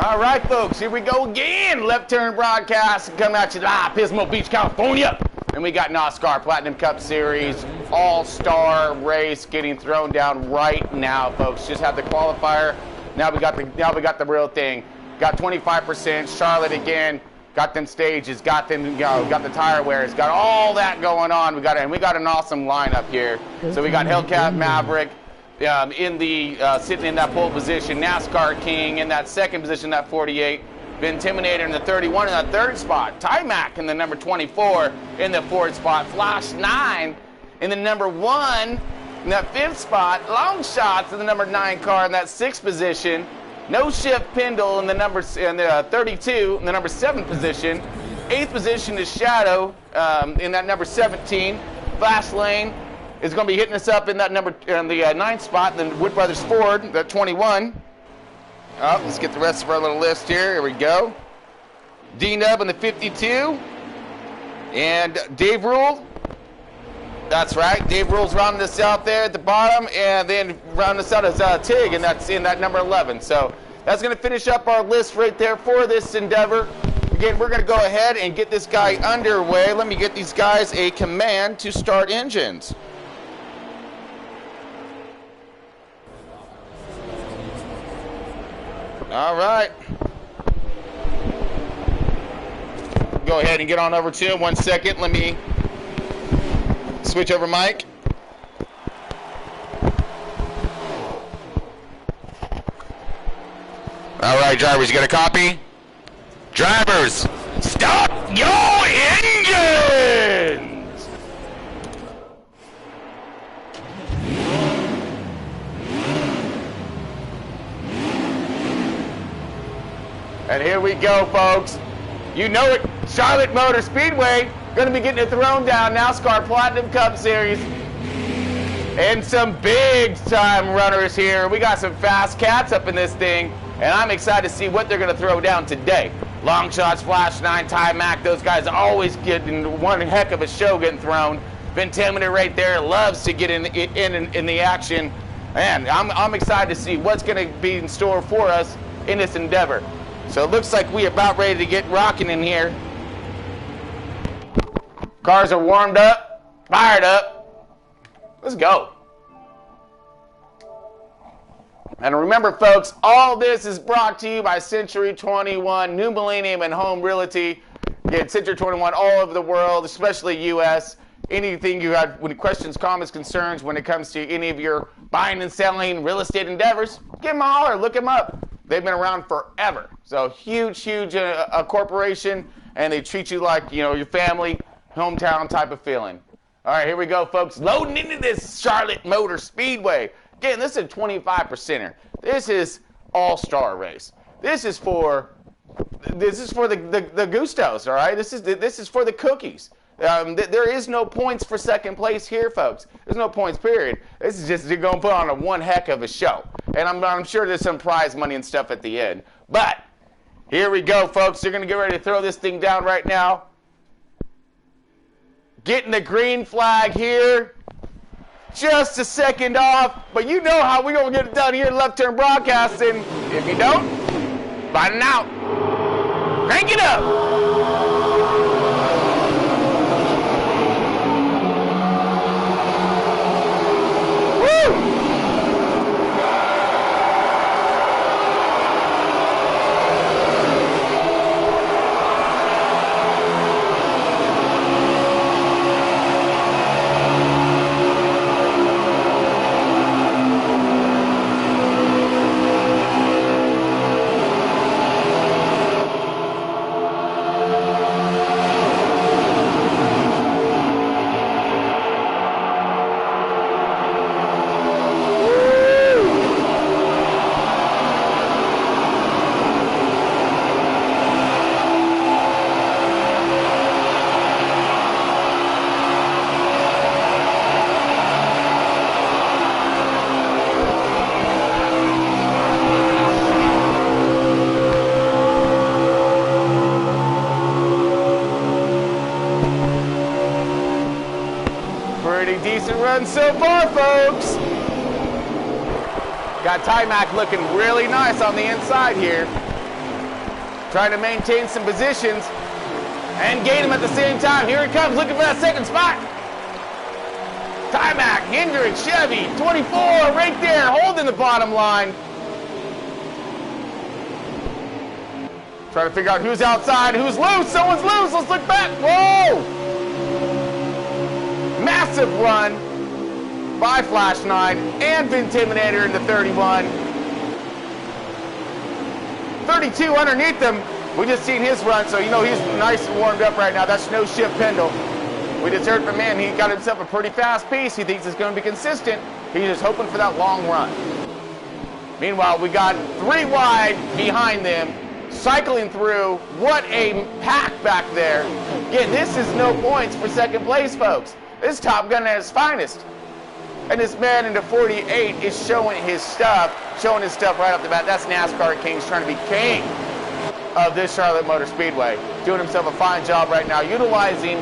All right, folks, here we go again. Left Turn broadcast coming at you live, Pismo Beach, California. And we got NOSSCAR Platinum Cup Series All-Star race getting thrown down right now, folks. Just have the qualifier. Now we got the real thing. Got 25%. Charlotte again. Got them stages. Got them, got the tire wears. Got all that going on. We got an awesome lineup here. So we got Hellcat Maverick. Sitting in that pole position, NASCAR King in that second position, that 48, Intimidator in the 31 in that third spot, Timac in the number 24 in the fourth spot, Flash 9 in the number 1 in that fifth spot, Long Shots in the number 9 car in that sixth position, No Shift Pendle in the 32 in the number 7 position, eighth position is Shadow in that number 17, Flash Lane is going to be hitting us up in that the ninth spot, and then Wood Brothers Ford, that 21. Oh, let's get the rest of our little list here. Here we go. D-Nub in the 52. And Dave Rule. That's right. Dave Rule's rounding us out there at the bottom, and then rounding us out is Tig, and that's in that number 11. So that's going to finish up our list right there for this endeavor. Again, we're going to go ahead and get this guy underway. Let me get these guys a command to start engines. All right. Go ahead and get on over to him. 1 second. Let me switch over mic. All right, drivers, you got a copy? Drivers, stop your engines! And here we go, folks. You know it, Charlotte Motor Speedway, going to be getting it thrown down, NASCAR Platinum Cup Series. And some big-time runners here. We got some fast cats up in this thing, and I'm excited to see what they're going to throw down today. Long Shots, Flash 9, Timac, those guys always getting one heck of a show getting thrown. Intimidator right there loves to get in the action. Man, I'm excited to see what's going to be in store for us in this endeavor. So it looks like we're about ready to get rocking in here. Cars are warmed up, fired up. Let's go. And remember, folks, all this is brought to you by Century 21, New Millennium and Home Realty. Get Century 21 all over the world, especially U.S. Anything you have, when questions, comments, concerns, when it comes to any of your buying and selling real estate endeavors, give them a holler, look them up. They've been around forever. So huge a corporation, and they treat you like, your family, hometown type of feeling. All right, here we go, folks. Loading into this Charlotte Motor Speedway. Again, this is a 25%er. This is all-star race. This is for the gustos, all right? This is for the cookies. There is no points for second place here, folks. There's no points, period. This is just, you're going to put on one heck of a show. And I'm sure there's some prize money and stuff at the end. But here we go, folks. They're going to get ready to throw this thing down right now. Getting the green flag here. Just a second off. But you know how we're going to get it done here at Left Turn Broadcasting. If you don't, find it out. Crank it up. Pretty decent run so far, folks. Got Timac looking really nice on the inside here. trying to maintain some positions and gain them at the same time. Here he comes, looking for that second spot. Timac, Hendrick, Chevy, 24 right there, holding the bottom line. Trying to figure out who's outside, who's loose. Someone's loose. Let's look back. Whoa! Massive run by Flash 9 and Intimidator in the 31. 32 underneath them. We just seen his run, so you know he's nice and warmed up right now. That's no shift Pendle. We just heard from him. He got himself a pretty fast pace. He thinks it's going to be consistent. He's just hoping for that long run. Meanwhile, we got 3 wide behind them, cycling through. What a pack back there. Again, this is no points for second place, folks. This is Top Gun at its finest. And this man in the 48 is showing his stuff right off the bat. That's NASCAR Kings trying to be king of this Charlotte Motor Speedway. Doing himself a fine job right now, utilizing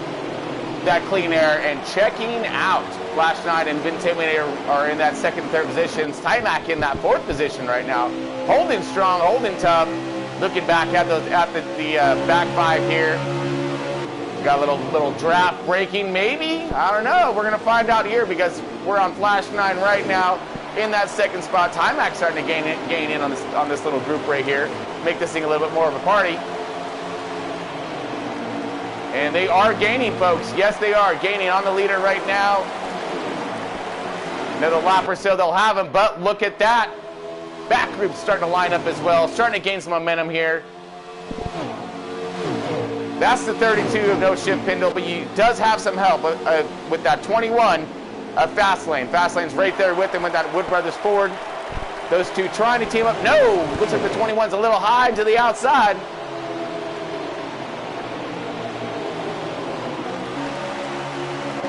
that clean air and checking out. Flash 9 and Intimidator are in that second and third positions. Timac in that fourth position right now. Holding strong, holding tough. Looking back at the back 5 here. Got a little draft breaking, maybe? I don't know. We're going to find out here because we're on Flash 9 right now in that second spot. Timac's starting to gain in on this little group right here. Make this thing a little bit more of a party. And they are gaining, folks. Yes, they are gaining on the leader right now. Another lap or so they'll have him, but look at that. Back group's starting to line up as well. Starting to gain some momentum here. That's the 32 of No Shift Pendle, but he does have some help with that 21 of Fast Lane. Fast Lane's right there with him with that Wood Brothers Ford. Those two trying to team up. No! Looks like the 21's a little high to the outside.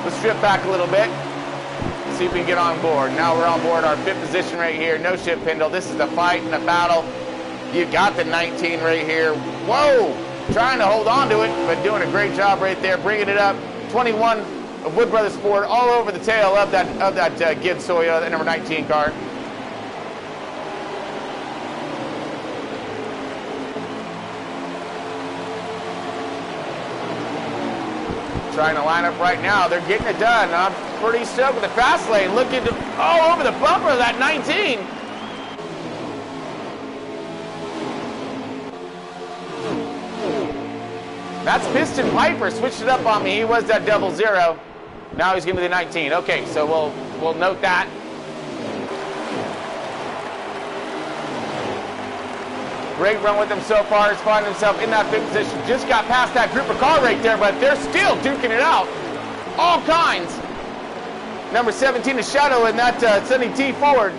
Let's strip back a little bit. See if we can get on board. Now we're on board our 5th position right here. No Shift Pendle. This is the fight and the battle. You got the 19 right here. Whoa! Trying to hold on to it, but doing a great job right there, bringing it up. 21 of Wood Brothers Ford all over the tail of that Gibbs Soya, the number 19 car. Trying to line up right now. They're getting it done. I'm pretty stoked with the Fast Lane. Looking all over the bumper of that 19. That's Piston Piper. Switched it up on me. He was that 00. Now he's giving me the 19. Okay, so we'll note that. Great run with him so far. He's finding himself in that 5th position. Just got past that group of car right there, but they're still duking it out. All kinds. Number 17 is Shadow in that sending T forward.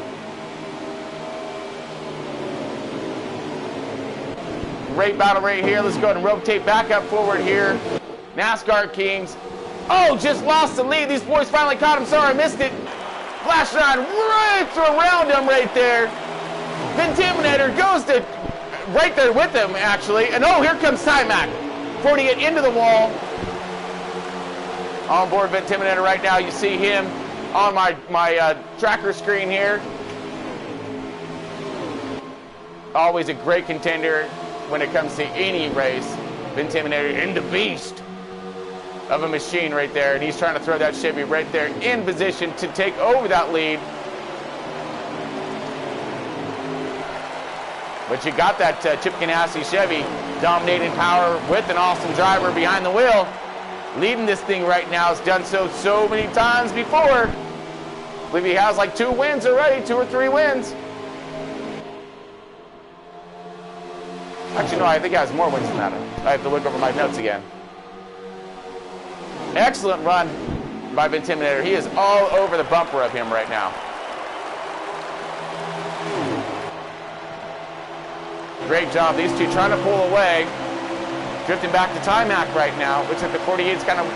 Great battle right here. Let's go ahead and rotate back up forward here. NASCAR Kings. Oh, just lost the lead. These boys finally caught him. Sorry, I missed it. Flash 9 right around him right there. Intimidator goes to right there with him, actually. And oh, here comes Timac. 48 into the wall. On board Intimidator right now. You see him on my tracker screen here. Always a great contender when it comes to any race. Intimidator in the beast of a machine right there. And he's trying to throw that Chevy right there in position to take over that lead. But you got that Chip Ganassi Chevy dominating power with an awesome driver behind the wheel. Leading this thing right now. Has done so many times before. I believe he has like 2 wins already, 2 or 3 wins. Actually, no, I think he has more wins than that. I have to look over my notes again. Excellent run by Intimidator. He is all over the bumper of him right now. Great job. These two trying to pull away. Drifting back to Timac right now. Looks like the 48's kind of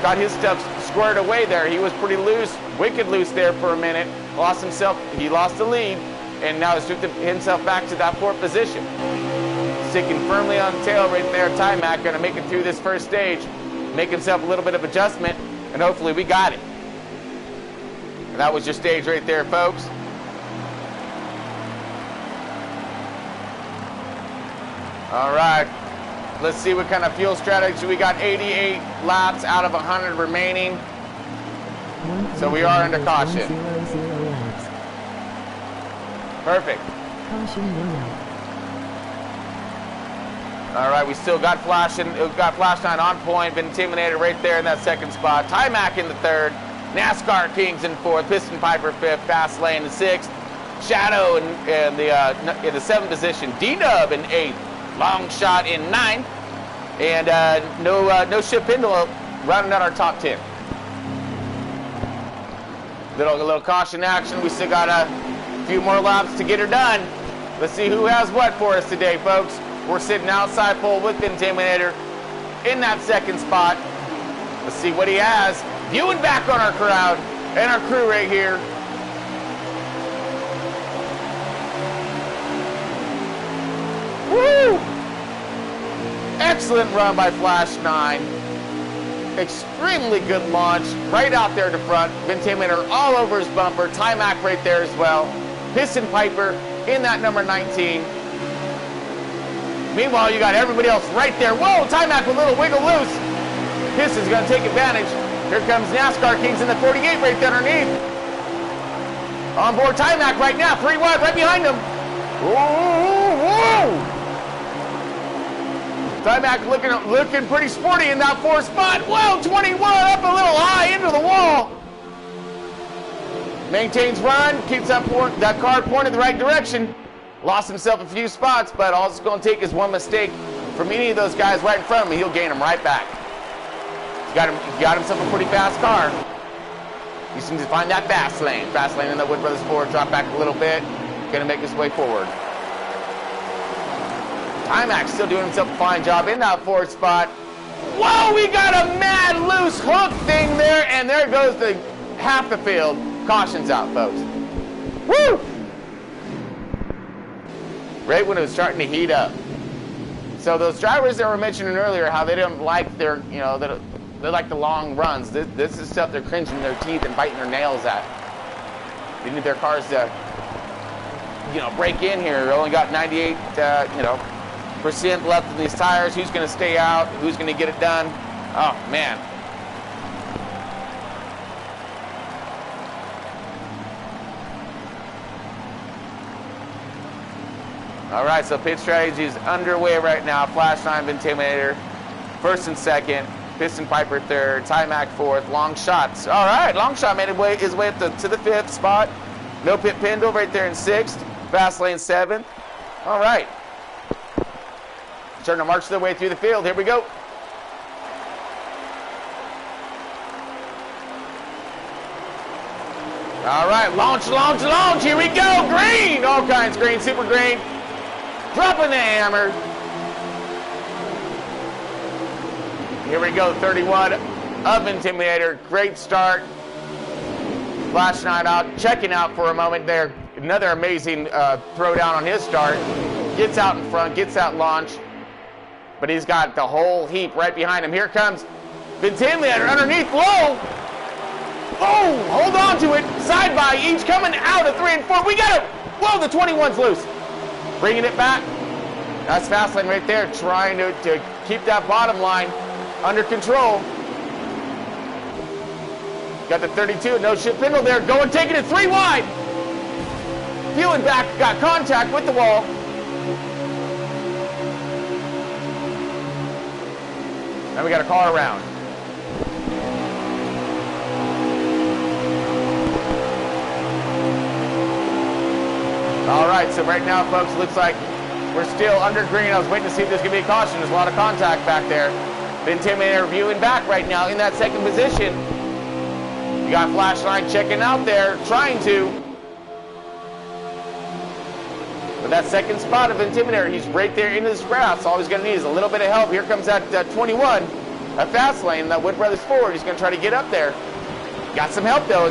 got his stuff squared away there. He was pretty loose, wicked loose there for a minute. Lost himself. He lost the lead. And now he's drifted himself back to that 4th position. Sticking firmly on the tail right there. Timac going to make it through this first stage. Make himself a little bit of adjustment. And hopefully we got it. And that was your stage right there, folks. All right. Let's see what kind of fuel strategy. We got 88 laps out of 100 remaining. So we are under caution. Perfect. All right, we still got flashing. We've got Flash 9 on point. Been intimidated right there in that second spot. Timac in the third. NASCAR Kings in fourth. Piston Piper fifth. Fast Lane in sixth. Shadow in the seventh position. D-Dub in eighth. Long Shot in ninth. And no Ship Pendle rounding out our top 10. Little caution action. We still got a few more laps to get her done. Let's see who has what for us today, folks. We're sitting outside pole with the Intimidator in that second spot. Let's see what he has. Viewing back on our crowd and our crew right here. Woo! Excellent run by Flash 9. Extremely good launch. Right out there to front. Intimidator all over his bumper. Timac right there as well. Piston Piper in that number 19. Meanwhile, you got everybody else right there. Whoa, Timac with a little wiggle loose. Piston's going to take advantage. Here comes NASCAR Kings in the 48 right there underneath. On board Timac right now, 3 wide right behind him. Whoa, whoa. Timac looking pretty sporty in that fourth spot. Whoa, 21 up a little high into the wall. Maintains run, keeps that car pointed the right direction. Lost himself a few spots, but all it's going to take is one mistake from any of those guys right in front of him. He'll gain him right back. He got himself a pretty fast car. He seems to find that fast lane. Fast lane in the Wood Brothers Ford. Drop back a little bit. Going to make his way forward. Timac still doing himself a fine job in that fourth spot. Whoa, we got a mad loose hook thing there, and there goes the half the field. Caution's out, folks. Woo! Right when it was starting to heat up. So those drivers that were mentioning earlier, how they don't like their, they like the long runs. This is stuff they're cringing their teeth and biting their nails at. They need their cars to, break in here. Only got 98, percent left in these tires. Who's going to stay out? Who's going to get it done? Oh man. All right, so pit strategy is underway right now. Flash 9 Intimidator, first and second. Piston Piper third. Timac fourth. Long Shots. All right, Long Shot made his way up to the fifth spot. No Pit Pendle right there in sixth. Fast Lane seventh. All right. Starting to march their way through the field. Here we go. All right, launch, launch, launch. Here we go. Green. All kinds green, super green. Dropping the hammer. Here we go, 31 of Intimidator. Great start. Flash 9 out, checking out for a moment there. Another amazing throwdown on his start. Gets out in front, gets that launch. But he's got the whole heap right behind him. Here comes Intimidator underneath, low. Oh, hold on to it. Side by each coming out of 3 and 4. We got it. Whoa, the 21's loose. Bringing it back. That's Fast Lane right there, trying to keep that bottom line under control. Got the 32, no Ship Pendle there, going, taking it 3 wide. Feeling back, got contact with the wall. Now we got a car around. All right, so right now, folks, looks like we're still under green. I was waiting to see if there's going to be a caution. There's a lot of contact back there. The Intimidator viewing back right now in that second position. You got Flash 9 checking out there, trying to. But that second spot of Intimidator, he's right there in his grass. All he's going to need is a little bit of help. Here comes that 21, a Fast Lane, that Wood Brothers Ford. He's going to try to get up there. Got some help, though,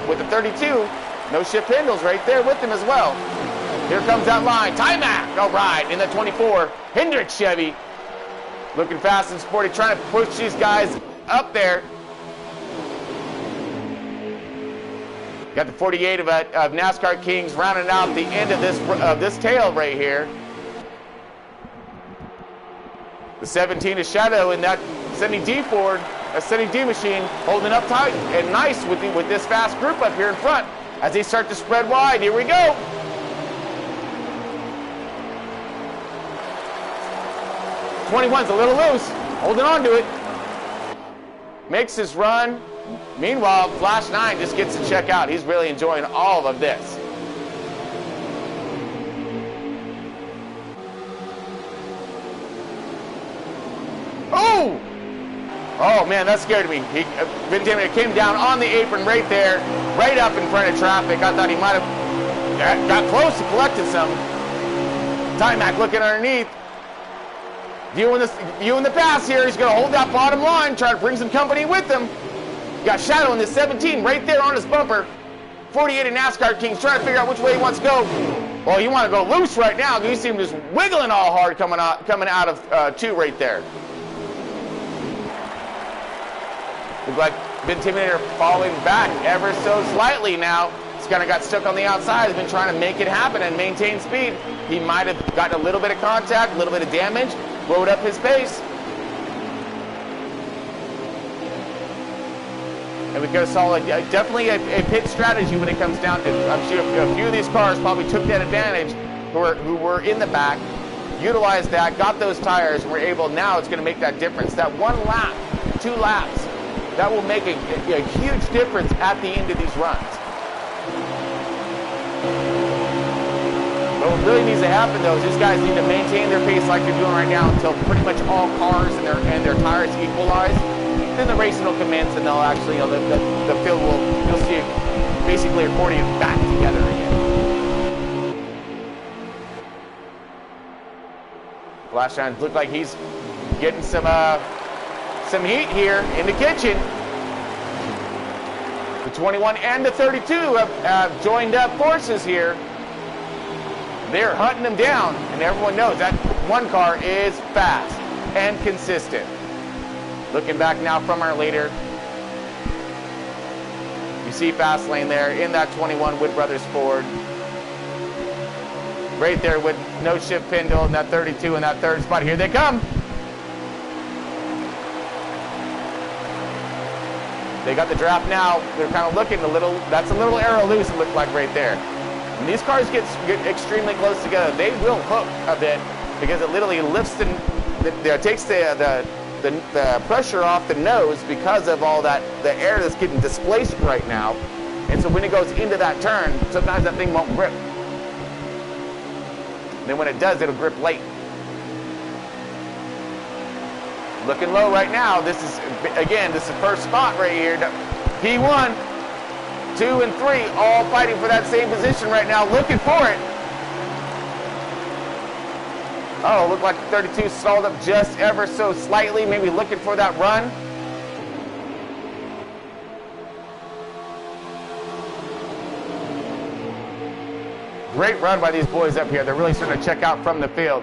with the 32. No Ship Pendles right there with him as well. Here comes that line. Timac, all right, in the 24. Hendrick Chevy. Looking fast and sporty, trying to push these guys up there. Got the 48 of NASCAR Kings rounding out the end of this tail right here. The 17 is Shadow in that sending D forward, a sending D machine, holding up tight and nice with this fast group up here in front as they start to spread wide. Here we go. '21's a little loose, holding on to it. Makes his run. Meanwhile, Flash 9 just gets to check out. He's really enjoying all of this. Oh! Oh man, that scared me. Vintimity came down on the apron right there, right up in front of traffic. I thought he might have got close to collecting some. Timac looking underneath. Viewing the pass here. He's going to hold that bottom line, try to bring some company with him. Got Shadow in the 17 right there on his bumper. 48 in NASCAR Kings trying to figure out which way he wants to go. Well, you want to go loose right now. You see him just wiggling all hard coming out of 2 right there. Looks like Vintimity falling back ever so slightly now. He's kind of got stuck on the outside. He's been trying to make it happen and maintain speed. He might have gotten a little bit of contact, a little bit of damage, rode up his pace. And we could have saw definitely a pit strategy when it comes down to it. I'm sure a few of these cars probably took that advantage who were in the back, utilized that, got those tires, and were able, now it's going to make that difference. That 1 lap, 2 laps, that will make a huge difference at the end of these runs. But what really needs to happen, though, is these guys need to maintain their pace like they're doing right now until pretty much all cars and their tires equalize. Then the racing will commence, and they'll actually, the field will, you'll see it basically accordion back together again. Flashshine looked like he's getting some heat here in the kitchen. The 21 and the 32 have joined up forces here. They're hunting them down, and everyone knows that 1 car is fast and consistent. Looking back now from our leader, you see fast lane there in that 21 Wood Brothers Ford. Right there with no shift Pendle in that 32 in that 3rd spot. Here they come. They got the draft now. They're kind of looking a little, that's a little arrow loose, it looked like right there. When these cars get extremely close together, they will hook a bit because it literally lifts takes the pressure off the nose because of all that, the air that's getting displaced right now. And so when it goes into that turn, sometimes that thing won't grip. And then when it does, it'll grip late. Looking low right now. This is the first spot right here. P1, 2 and 3, all fighting for that same position right now, looking for it. Oh, looked like 32 stalled up just ever so slightly, maybe looking for that run. Great run by these boys up here. They're really starting to check out from the field.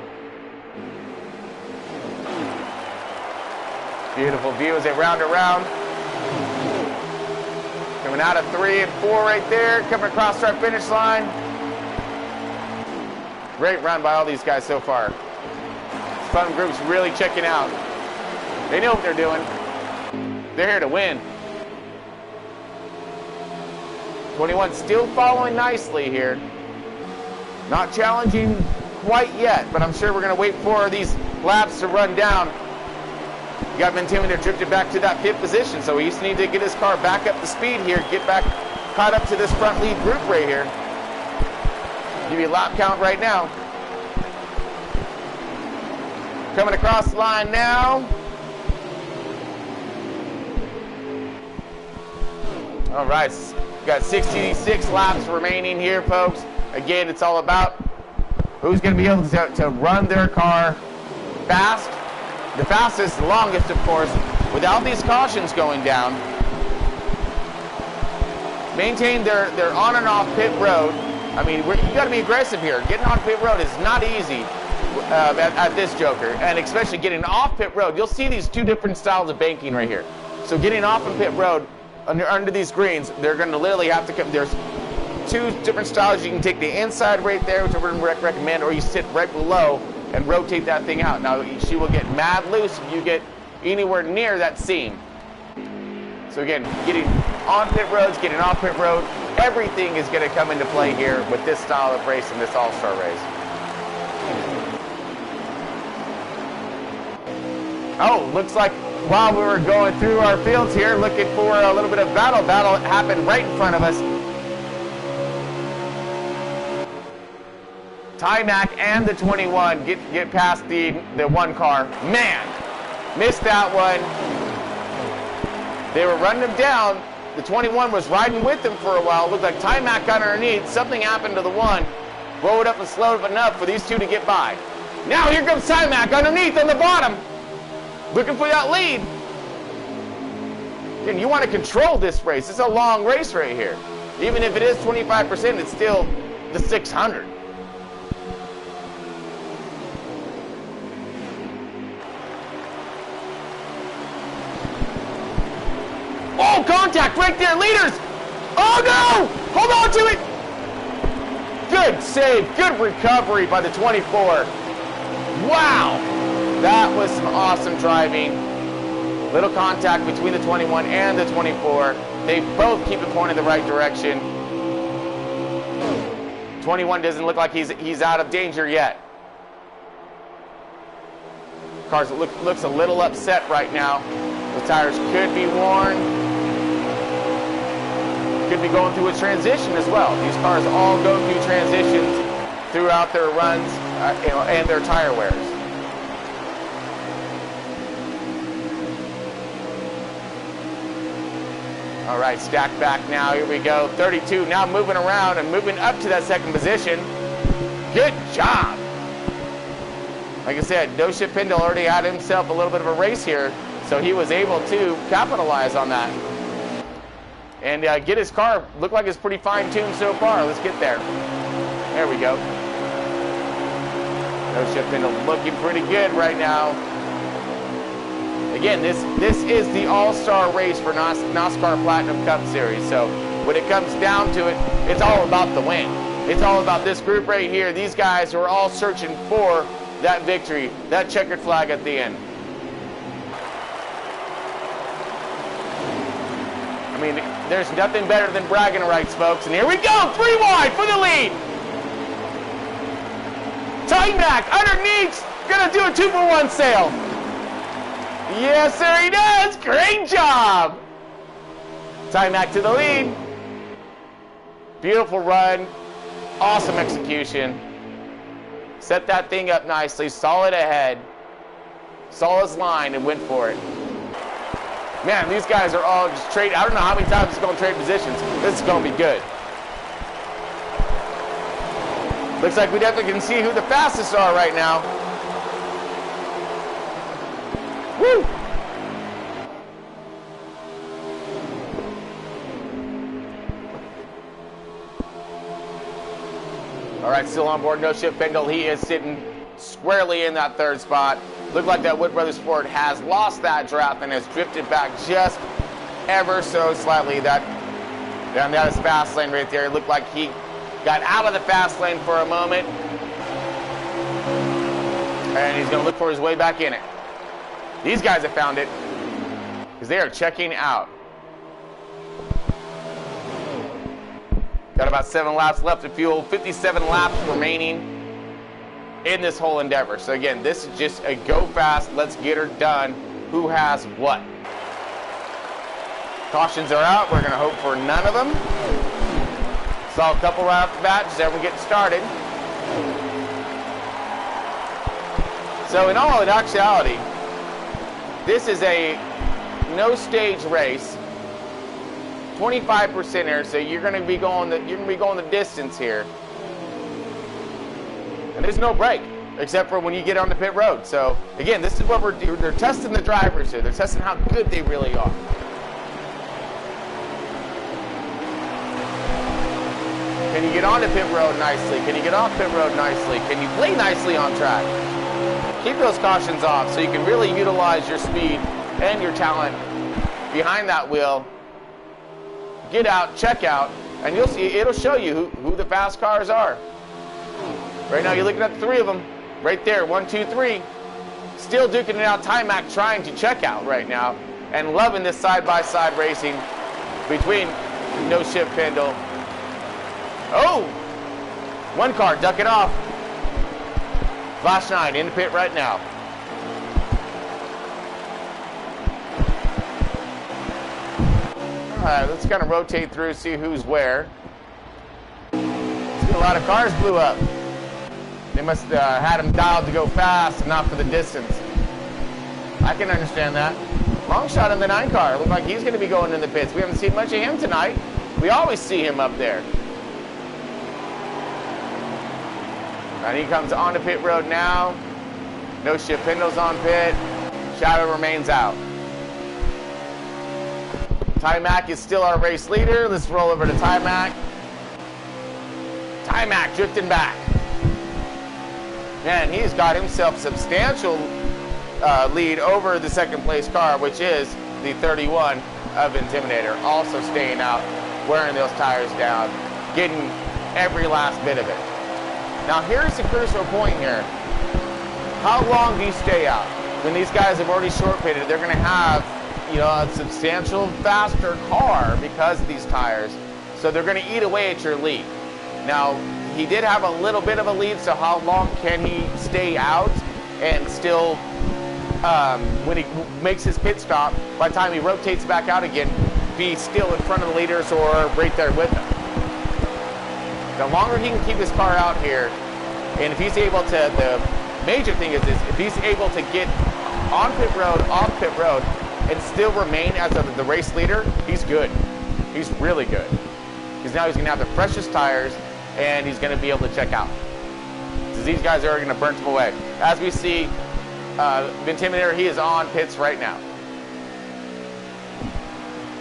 Beautiful view as they round around. Coming out of 3 and 4 right there, coming across our finish line. Great run by all these guys so far. This fun group's really checking out. They know what they're doing. They're here to win. 21 still following nicely here. Not challenging quite yet, but I'm sure we're going to wait for these laps to run down. You got Vintimity drifted back to that 5th position, so he just needs to get his car back up to speed here, get back caught up to this front lead group right here. Give you a lap count right now. Coming across the line now. All right, got 66 laps remaining here, folks. Again, it's all about who's going to be able to run their car fast. The fastest, the longest, of course, without these cautions going down. Maintain their on and off pit road. I mean, you got to be aggressive here. Getting on pit road is not easy at this Joker, and especially getting off pit road. You'll see these 2 different styles of banking right here. So getting off of pit road under these greens, they're going to literally have to come. There's 2 different styles. You can take the inside right there, which I wouldn't recommend, or you sit right below and rotate that thing out. Now, she will get mad loose if you get anywhere near that seam. So again, getting on pit roads, getting off pit road, everything is going to come into play here with this style of race and this all-star race. Oh, looks like while we were going through our fields here, looking for a little bit of battle happened right in front of us. Timac and the 21 get past the one car. Man, missed that one. They were running him down. The 21 was riding with him for a while. Looked like Timac got underneath. Something happened to the one. Rolled up and slowed up enough for these two to get by. Now here comes Timac underneath on the bottom. Looking for that lead. Again, you want to control this race. It's a long race right here. Even if it is 25%, it's still the 600. Oh, contact right there, leaders! Oh no! Hold on to it! Good save, good recovery by the 24. Wow! That was some awesome driving. Little contact between the 21 and the 24. They both keep it pointed the right direction. 21 doesn't look like he's out of danger yet. Car looks a little upset right now. The tires could be worn. Could be going through a transition as well. These cars all go through transitions throughout their runs and their tire wears. All right, stack back now. Here we go. 32 now moving around and moving up to that second position. Good job. Like I said, No Shit Pendle already had himself a little bit of a race here, so he was able to capitalize on that and get his car. Look like it's pretty fine-tuned so far. Let's get there. There we go. No Shit Pendle looking pretty good right now. Again, this is the all-star race for NOSSCAR Platinum Cup Series. So when it comes down to it, it's all about the win. It's all about this group right here. These guys who are all searching for that victory, that checkered flag at the end. I mean, there's nothing better than bragging rights, folks. And here we go, 3 wide for the lead. Timac underneath, gonna do a 2-for-1 sale. Yes, sir, he does. Great job. Timac to the lead. Beautiful run. Awesome execution. Set that thing up nicely. Saw it ahead. Saw his line and went for it. Man, these guys are all just trade. I don't know how many times it's going to trade positions. This is going to be good. Looks like we definitely can see who the fastest are right now. Woo! All right, still on board, No Shit Pendle. He is sitting squarely in that 3rd spot. Looked like that Wood Brothers Ford has lost that draft and has drifted back just ever so slightly. That is fast lane right there. It looked like he got out of the fast lane for a moment. And he's going to look for his way back in it. These guys have found it because they are checking out. Got about 7 laps left to fuel, 57 laps remaining in this whole endeavor. So again, this is just a go fast, let's get her done. Who has what? Cautions are out. We're going to hope for none of them. Saw a couple right off the bat, just everyone getting started. So in all actuality, this is a no stage race, 25% air, so you're going to be going the distance here, and there's no break except for when you get on the pit road. So again, this is what they're testing the drivers here. They're testing how good they really are. Can you get onto pit road nicely? Can you get off pit road nicely? Can you play nicely on track? Keep those cautions off so you can really utilize your speed and your talent behind that wheel. Get out, check out, and you'll see it'll show you who the fast cars are. Right now you're looking at the 3 of them. Right there, 1, 2, 3. Still duking it out. Timac trying to check out right now. And loving this side-by-side racing between No Shift Pendle. Oh! One car ducking off. Flash 9 in the pit right now. All right, let's kind of rotate through, see who's where. See, a lot of cars blew up. They must have had them dialed to go fast and not for the distance. I can understand that. Long shot in the 9 car. Looked like he's going to be going in the pits. We haven't seen much of him tonight. We always see him up there. And he comes onto pit road now. No Shift Pendle's on pit. Shadow remains out. Timac is still our race leader. Let's roll over to Timac. Timac drifting back. Man, he's got himself substantial lead over the second place car, which is the 31 of Intimidator. Also staying out, wearing those tires down, getting every last bit of it. Now here's the crucial point here. How long do you stay out? When these guys have already short pitted, they're going to have, you know, a substantial faster car because of these tires. So they're going to eat away at your lead. Now, he did have a little bit of a lead, so how long can he stay out and still, when he makes his pit stop, by the time he rotates back out again, be still in front of the leaders or right there with them? The longer he can keep his car out here, and if he's able to, the major thing is this, if he's able to get on pit road, off pit road, and still remain as the race leader, he's good. He's really good. Because now he's going to have the freshest tires, and he's going to be able to check out. Because these guys are going to burn him away. As we see, Intimidator, he is on pits right now.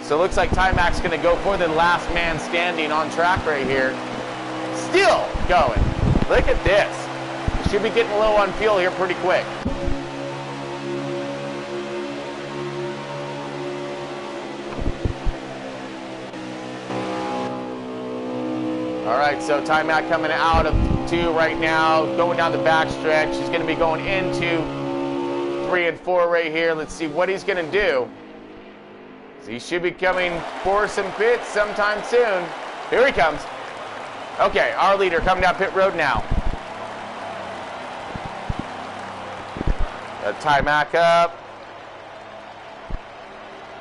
So it looks like Timac's going to go for the last man standing on track right here. Still going. Look at this. Should be getting low on fuel here pretty quick. All right, so Timac coming out of 2 right now, going down the back stretch. He's going to be going into 3 and 4 right here. Let's see what he's going to do. So he should be coming for some pits sometime soon. Here he comes. Okay, our leader coming down pit road now. Timac up.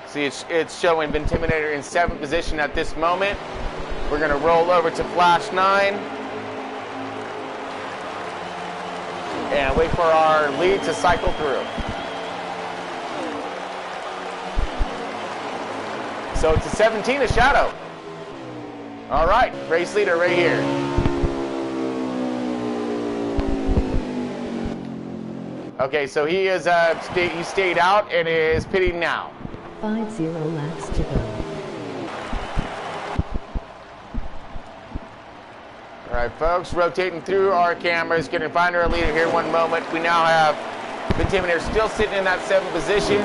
See, it's showing Intimidator in 7th position at this moment. We're going to roll over to Flash 9 and wait for our lead to cycle through. So it's a 17 of Shadow. All right, race leader right here. Okay, so he is he stayed out and is pitting now. 50 laps to go. All right, folks, rotating through our cameras, going to find our leader here one moment. We now have Intimidator still sitting in that 7th position.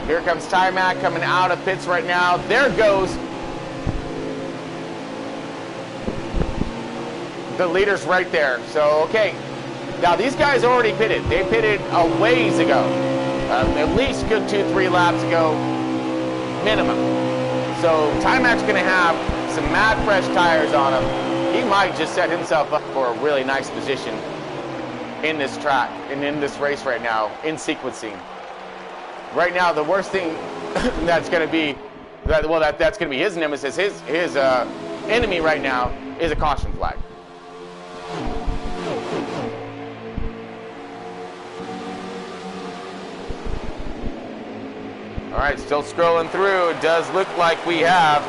Here comes Timac coming out of pits right now. There goes the leader's right there. So, okay. Now, these guys already pitted. They pitted a ways ago. At least good 2-3 laps ago, minimum. So, Timac's going to have some mad fresh tires on him. He might just set himself up for a really nice position in this track and in this race right now, in sequencing. Right now, the worst thing that's going to be, that's going to be his nemesis, his enemy right now is a caution flag. All right, still scrolling through. It does look like we have,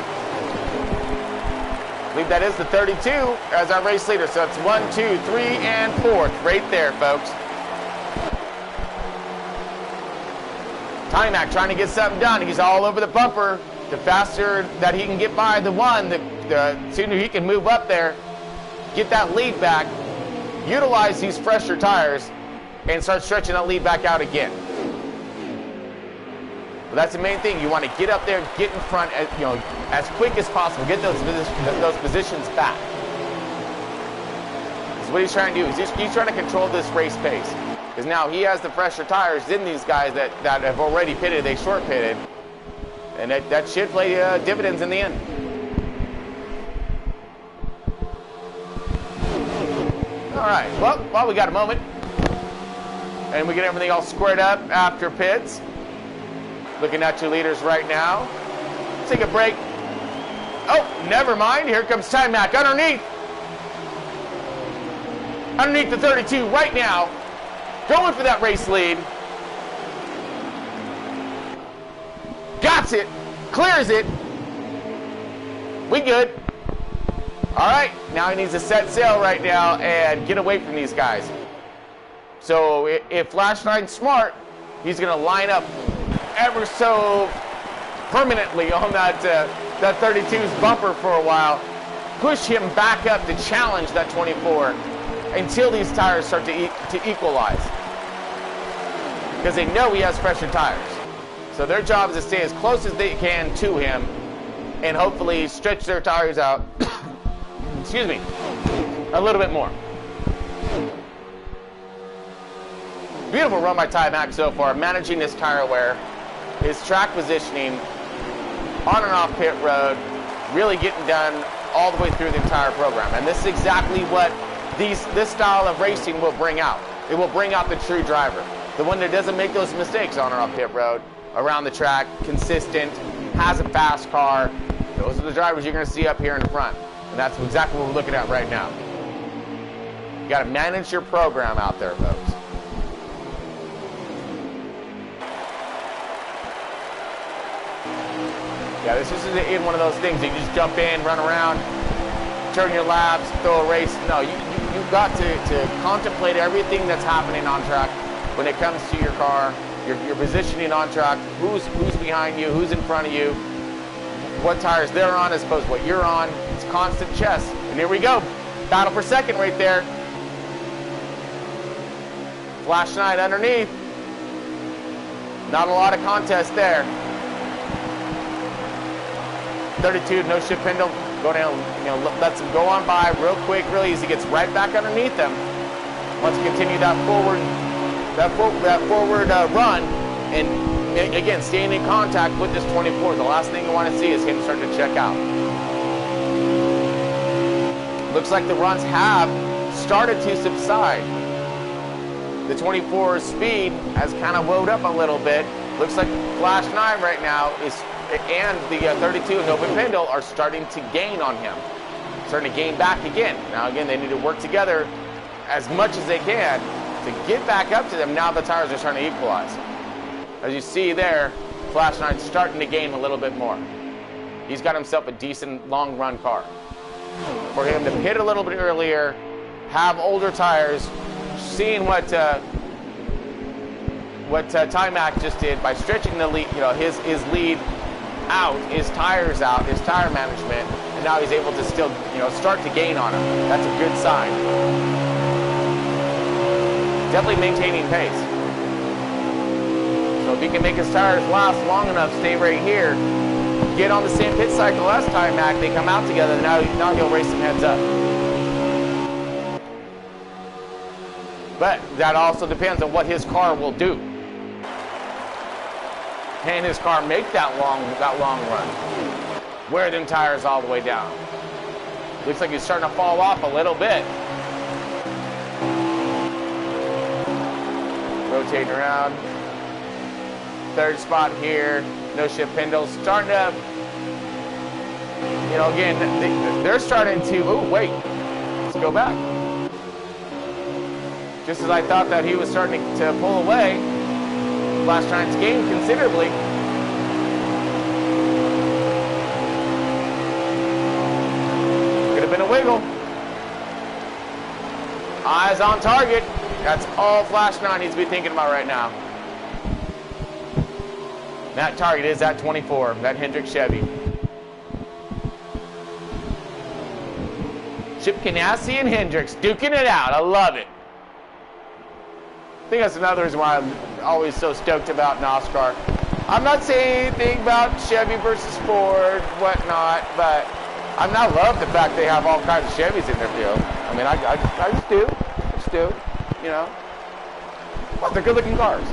I believe that is the 32 as our race leader. So it's 1, 2, 3, and 4th right there, folks. Timac trying to get something done. He's all over the bumper. The faster that he can get by the one, the sooner he can move up there, get that lead back, utilize these fresher tires, and start stretching that lead back out again. Well, that's the main thing. You want to get up there, get in front, as quick as possible. Get those positions back. what he's trying to do is he's trying to control this race pace. Because now he has the fresher tires than these guys that have already pitted. They short pitted. And that should play dividends in the end. All right, well, while we got a moment, and we get everything all squared up after pits, looking at your leaders right now. Take a break. Oh, never mind. Here comes Timac underneath. Underneath the 32 right now. Going for that race lead. Got it. Clears it. We good. All right, now he needs to set sail right now and get away from these guys. So if Flash 9's smart, he's going to line up ever so permanently on that 32's bumper for a while, push him back up to challenge that 24 until these tires start to equalize. Because they know he has fresher tires. So their job is to stay as close as they can to him and hopefully stretch their tires out excuse me, a little bit more. Beautiful run by Timac so far, managing his tire wear, his track positioning, on and off pit road, really getting done all the way through the entire program. And this is exactly what this style of racing will bring out. It will bring out the true driver, the one that doesn't make those mistakes on or off pit road, around the track, consistent, has a fast car. Those are the drivers you're going to see up here in the front. And that's exactly what we're looking at right now. You got to manage your program out there, folks. Yeah, this isn't one of those things you just jump in, run around, turn your laps, throw a race. No, you've got to contemplate everything that's happening on track when it comes to your car, your positioning on track, who's behind you, who's in front of you, what tires they're on as opposed to what you're on. It's constant chess. And here we go. Battle for second right there. Flash 9 underneath. Not a lot of contest there. 32, no shift Pendle. Go down, lets him go on by real quick, real easy. Gets right back underneath them. Wants to continue that forward run, and again, staying in contact with this 24. The last thing you want to see is him starting to check out. Looks like the runs have started to subside. The 24's speed has kind of woed up a little bit. Looks like Flash 9 right now and the 32 and Open Pendle are starting to gain on him. Starting to gain back again. Now again, they need to work together as much as they can to get back up to them. Now the tires are starting to equalize. As you see there, Flash 9 starting to gain a little bit more. He's got himself a decent long run car. For him to pit a little bit earlier, have older tires, seeing what Timac just did by stretching the lead, his lead out, his tires out, his tire management, and now he's able to still, start to gain on him. That's a good sign. Definitely maintaining pace. So if he can make his tires last long enough, stay right here, get on the same pit cycle as Timac, they come out together, and now he'll race some heads up. But that also depends on what his car will do. Can his car make that long run? Wear them tires all the way down. Looks like he's starting to fall off a little bit. Rotating around. Third spot here. No shift Pendle. Starting to, again, they're starting to, oh, wait. Let's go back. Just as I thought that he was starting to pull away, Flash 9's gained considerably. Could have been a wiggle. Eyes on target. That's all Flash 9 needs to be thinking about right now. That target is that 24, that Hendrick Chevy. Chip Ganassi and Hendricks duking it out. I love it. I think that's another reason why I'm always so stoked about NOSSCAR. I'm not saying anything about Chevy versus Ford, whatnot, but I now love the fact they have all kinds of Chevys in their field. I mean, I just do. Just do. You know. Well, they're good-looking cars.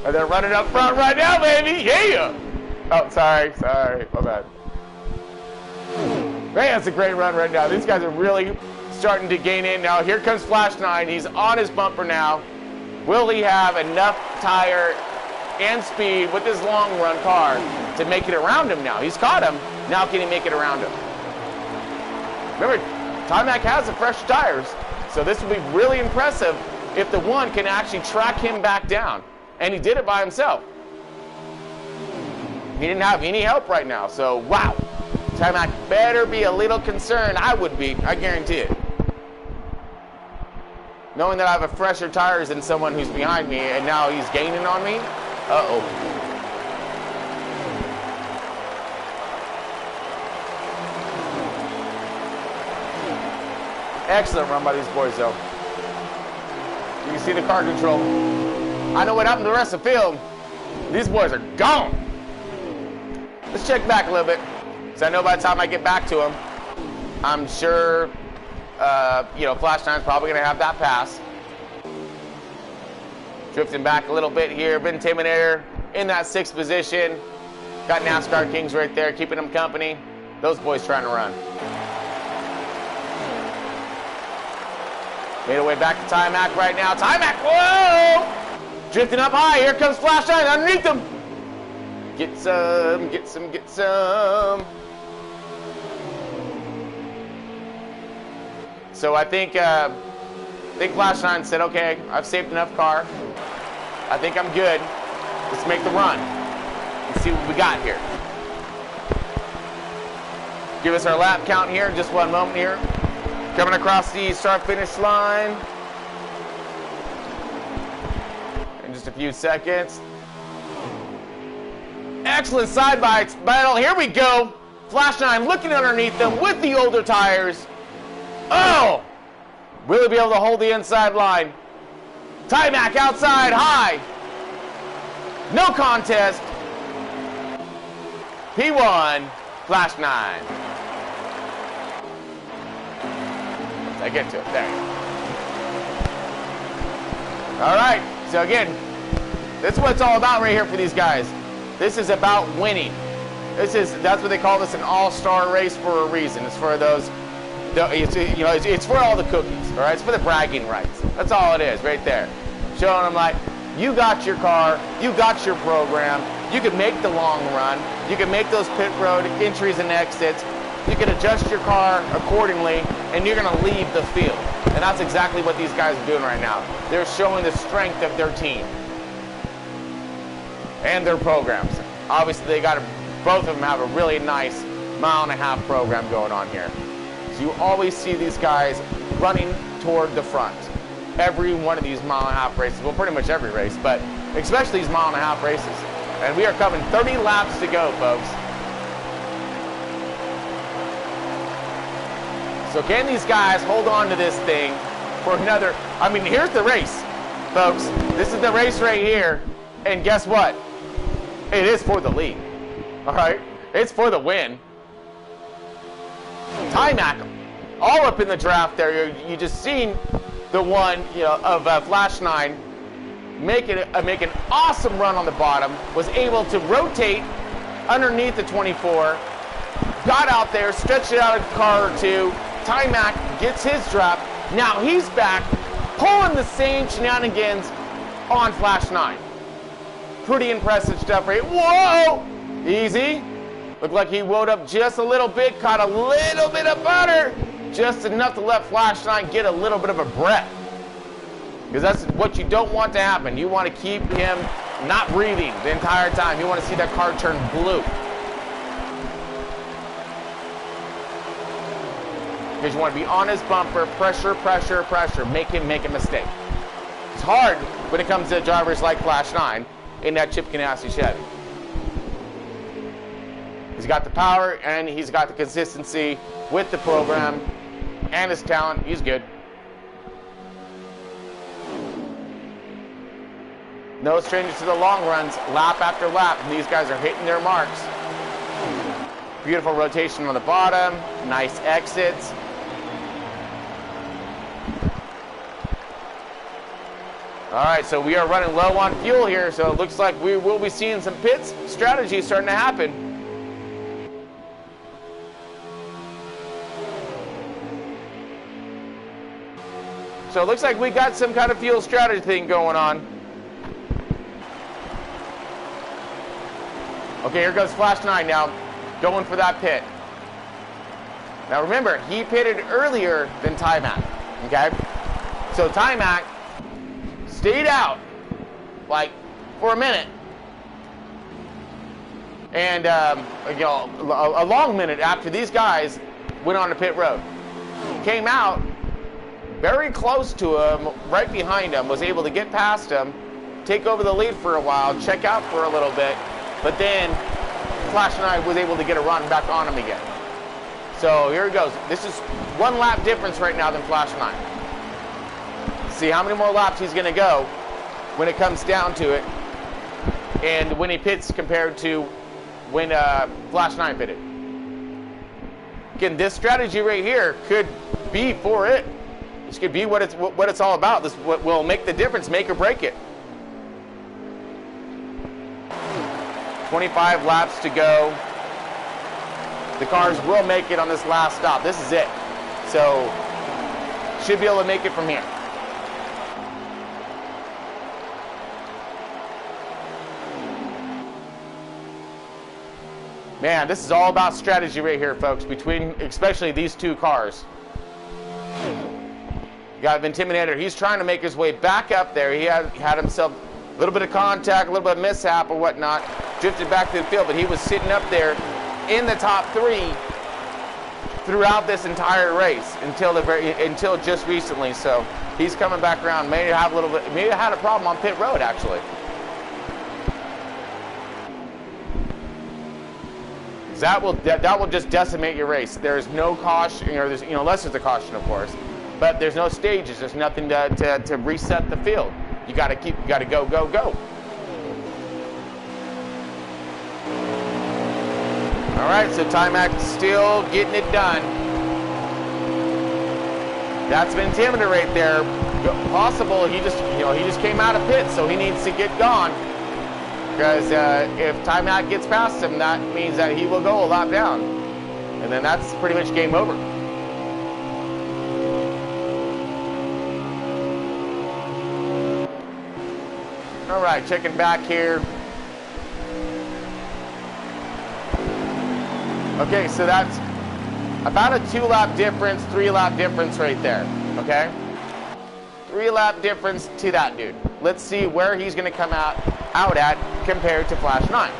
And they're running up front right now, baby. Yeah. Oh, sorry. My bad. Man, that's a great run right now. These guys are really starting to gain in. Now, here comes Flash 9. He's on his bumper now. Will he have enough tire and speed with his long-run car to make it around him now? He's caught him. Now can he make it around him? Remember, Timac has the fresh tires, so this will be really impressive if the one can actually track him back down. And he did it by himself. He didn't have any help right now, so wow. Timac better be a little concerned. I would be, I guarantee it. Knowing that I have a fresher tires than someone who's behind me and now he's gaining on me. Uh-oh. Excellent run by these boys, though. You can see the car control. I know what happened to the rest of the field. These boys are gone. Let's check back a little bit. Because I know by the time I get back to them, I'm sure, Flash 9's probably going to have that pass. Drifting back a little bit here. Intimidator in that 6th position. Got NASCAR Kings right there, keeping them company. Those boys trying to run. Made our way back to Timac right now. Timac, whoa! Drifting up high. Here comes Flash 9 underneath them. Get some, get some, get some. So I think Flash 9 said, okay, I've saved enough car. I think I'm good. Let's make the run and see what we got here. Give us our lap count here in just one moment here. Coming across the start-finish line in just a few seconds. Excellent side by battle. Here we go. Flash 9 looking underneath them with the older tires. Oh! Will he be able to hold the inside line? Timac outside, high. No contest. P1, Flash 9. I get to it. There you go. All right. So again, this is what it's all about right here for these guys. This is about winning. That's what they call this an all-star race for a reason. It's for those. It's for all the cookies. All right. It's for the bragging rights. That's all it is, right there. Showing them like, you got your car, you got your program, you can make the long run, you can make those pit road entries and exits. You can adjust your car accordingly, and you're going to leave the field. And that's exactly what these guys are doing right now. They're showing the strength of their team and their programs. Obviously, both of them have a really nice 1.5 mile program going on here. So you always see these guys running toward the front. Every one of these 1.5 mile races, well, pretty much every race, but especially these 1.5 mile races. And we are coming 30 laps to go, folks. So can these guys hold on to this thing for another? I mean, here's the race, folks. This is the race right here. And guess what? It is for the lead. All right? It's for the win. Timac, all up in the draft there. You just seen the one of Flash 9 make an awesome run on the bottom. Was able to rotate underneath the 24. Got out there, stretched it out a car or two. Timac gets his drop. Now he's back, pulling the same shenanigans on Flash 9. Pretty impressive stuff right here. Whoa! Easy. Looked like he wound up just a little bit, caught a little bit of butter. Just enough to let Flash 9 get a little bit of a breath. Because that's what you don't want to happen. You want to keep him not breathing the entire time. You want to see that car turn blue. Because you want to be on his bumper, pressure, pressure, pressure. Make him make a mistake. It's hard when it comes to drivers like Flash 9 in that Chip Ganassi Chevy. He's got the power and he's got the consistency with the program and his talent. He's good. No strangers to the long runs, lap after lap, and these guys are hitting their marks. Beautiful rotation on the bottom, nice exits. All right, so we are running low on fuel here, so it looks like we will be seeing some pits strategy starting to happen. So it looks like we got some kind of fuel strategy thing going on. Okay, here goes Flash 9 now, going for that pit. Now remember, he pitted earlier than Timac, okay? So Timac stayed out, like, for a minute. And, you know, a long minute after these guys went on to pit road. Came out very close to him, right behind him, was able to get past him, take over the lead for a while, check out for a little bit, but then Flash 9 was able to get a run back on him again. So here he goes. This is 1 lap difference right now than Flash 9. See how many more laps he's going to go when it comes down to it, and when he pits compared to when Flash 9 pitted. Again, this strategy right here could be for it. This could be what it's all about. This what will make the difference, make or break it. 25 laps to go. The cars will make it on this last stop. This is it. So should be able to make it from here. Man, this is all about strategy right here, folks, between especially these two cars. You got Intimidator. He's trying to make his way back up there. He had himself a little bit of contact, a little bit of mishap or whatnot, drifted back to the field, but he was sitting up there in the top 3 throughout this entire race until just recently. So he's coming back around. Maybe had a problem on pit road actually. That will just decimate your race. There is no caution, unless there's a caution, of course. But there's no stages. There's nothing to reset the field. You got to go, go, go. All right, so Timac still getting it done. That's an intimidator right there. Possible he just came out of pit, so he needs to get gone. Because if Timac gets past him, that means that he will go a lap down. And then that's pretty much game over. All right, checking back here. Okay, so that's about a 2-lap difference, 3-lap difference right there, okay? 3-lap difference to that dude. Let's see where he's going to come out at compared to Flash 9.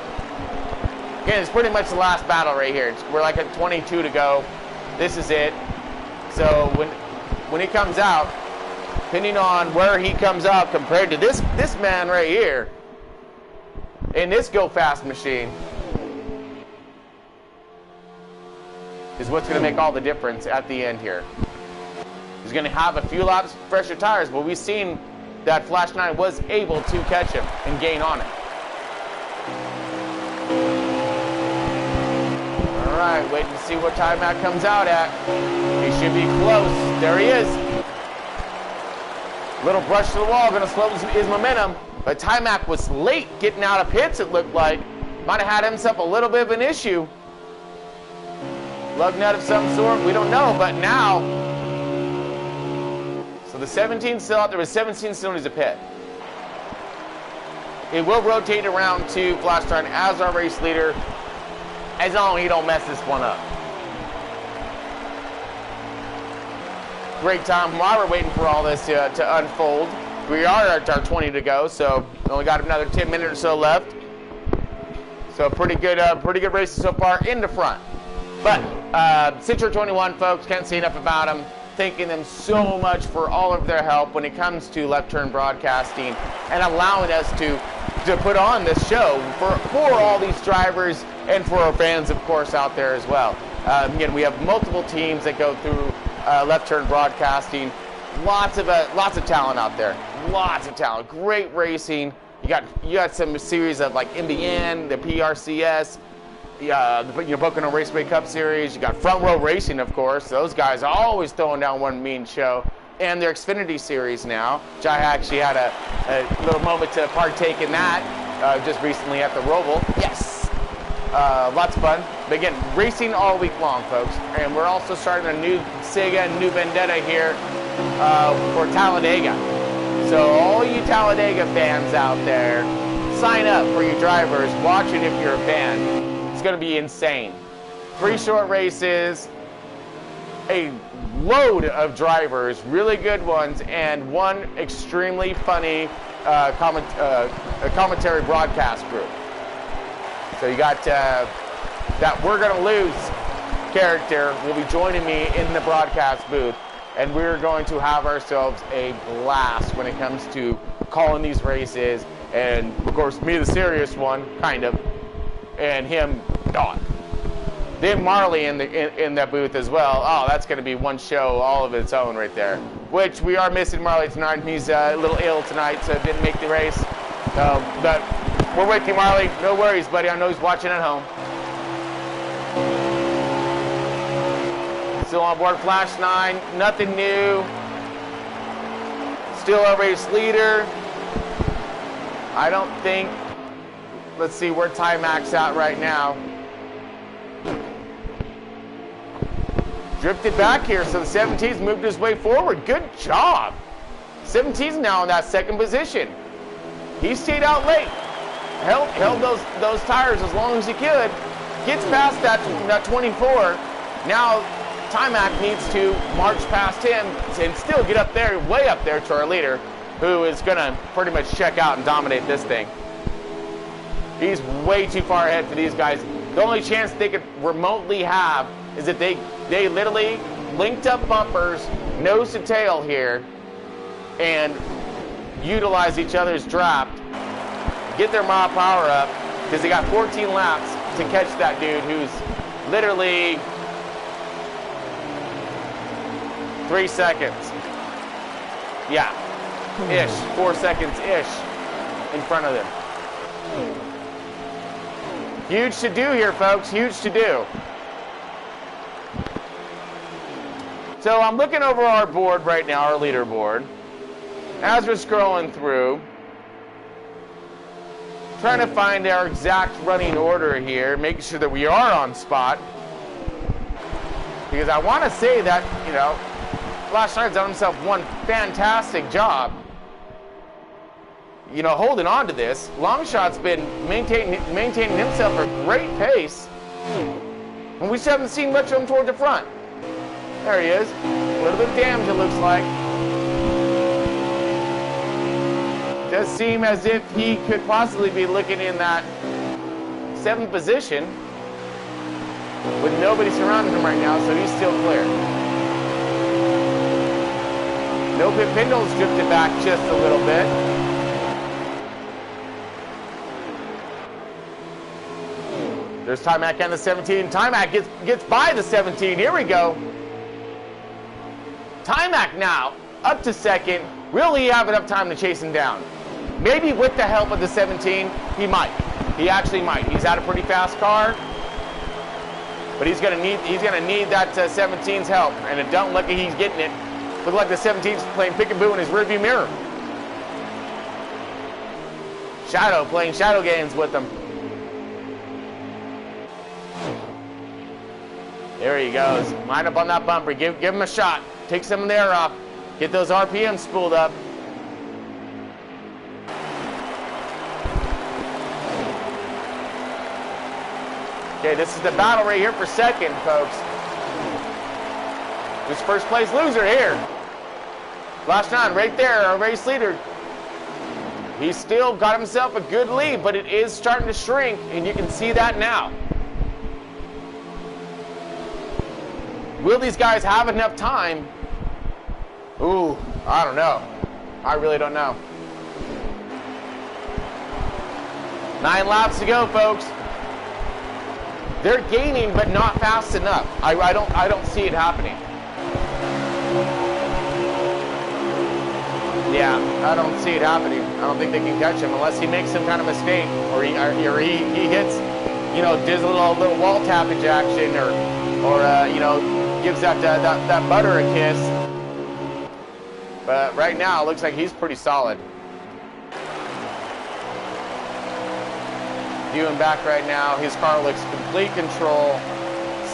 Again, it's pretty much the last battle right here. We're like at 22 to go. This is it. So when he comes out, depending on where he comes out compared to this man right here in this go fast machine, is what's going to make all the difference at the end here. He's going to have a few laps fresher tires, but we've seen that Flash 9 was able to catch him and gain on it. All right, waiting to see what Timac comes out at. He should be close. There he is. Little brush to the wall, going to slow his momentum. But Timac was late getting out of pits, it looked like. Might have had himself a little bit of an issue. Lug nut of some sort, we don't know, but now, so the 17 still out there with 17 cylinders of pit. It will rotate around to Flash 9 as our race leader, as long as he don't mess this one up. Great time while we're waiting for all this to unfold. We are at our 20 to go, so only got another 10 minutes or so left. So pretty good races so far in the front. But Citra 21 folks, can't say enough about them. Thanking them so much for all of their help when it comes to left turn broadcasting and allowing us to put on this show for all these drivers and for our fans, of course, out there as well. Again, we have multiple teams that go through left turn broadcasting. Lots of talent out there. Lots of talent. Great racing. You got some series of like MBN, the PRCS. the Pocono Raceway Cup Series. You got Front Row Racing, of course. Those guys are always throwing down one mean show. And their Xfinity Series now, which I actually had a little moment to partake in that just recently at the Roval. Yes! Lots of fun. But again, racing all week long, folks. And we're also starting a new Sega and new Vendetta here for Talladega. So all you Talladega fans out there, sign up for your drivers. Watch it if you're a fan. It's going to be insane. 3 short races, a load of drivers, really good ones, and one extremely funny commentary broadcast group. So you got that We're Gonna Lose character will be joining me in the broadcast booth, and we're going to have ourselves a blast when it comes to calling these races. And of course, me, the serious one, kind of, and him, not. Then Marley in that booth as well. Oh, that's going to be one show all of its own right there. Which we are missing Marley tonight. He's a little ill tonight, so didn't make the race. But we're with you, Marley. No worries, buddy. I know he's watching at home. Still on board Flash 9. Nothing new. Still a race leader. I don't think. Let's see where Timac's at right now. Drifted back here, so the 17's moved his way forward. Good job. 17's now in that second position. He stayed out late. Held those tires as long as he could. Gets past that 24. Now Timac needs to march past him and still get up there, way up there to our leader, who is going to pretty much check out and dominate this thing. He's way too far ahead for these guys. The only chance they could remotely have is if they literally linked up bumpers, nose to tail here, and utilize each other's draft, get their mile power up, because they got 14 laps to catch that dude who's literally 3 seconds. Yeah, ish, 4 seconds ish in front of them. Huge to do here, folks. Huge to do. So I'm looking over our board right now, our leaderboard, as we're scrolling through, trying to find our exact running order here, making sure that we are on spot. Because I want to say that, you know, Flash Nine's done himself one fantastic job, you know, holding on to this. Longshot's been maintaining himself at a great pace, and we still haven't seen much of him toward the front. There he is. A little bit of damage, it looks like. Does seem as if he could possibly be looking in that 7th position, with nobody surrounding him right now, so he's still clear. No Pit Pendle's drifted back just a little bit. There's Timac and the 17. Timac gets by the 17. Here we go. Timac now up to second. Will he have enough time to chase him down? Maybe with the help of the 17, he might. He actually might. He's had a pretty fast car, but he's gonna need that 17's help. And it don't look like he's getting it. Look like the 17's playing peekaboo in his rearview mirror. Shadow playing shadow games with him. There he goes. Line up on that bumper. Give him a shot. Take some of the air off. Get those RPMs spooled up. Okay, this is the battle right here for second, folks. This first place loser here. Flash 9 right there, our race leader. He's still got himself a good lead, but it is starting to shrink, and you can see that now. Will these guys have enough time? Ooh, I don't know. I really don't know. 9 laps to go, folks. They're gaining, but not fast enough. I don't see it happening. Yeah, I don't see it happening. I don't think they can catch him unless he makes some kind of mistake or he hits, you know, does a little wall tappage action, or you know, gives that butter a kiss. But right now, it looks like he's pretty solid. Viewing back right now, his car looks complete control,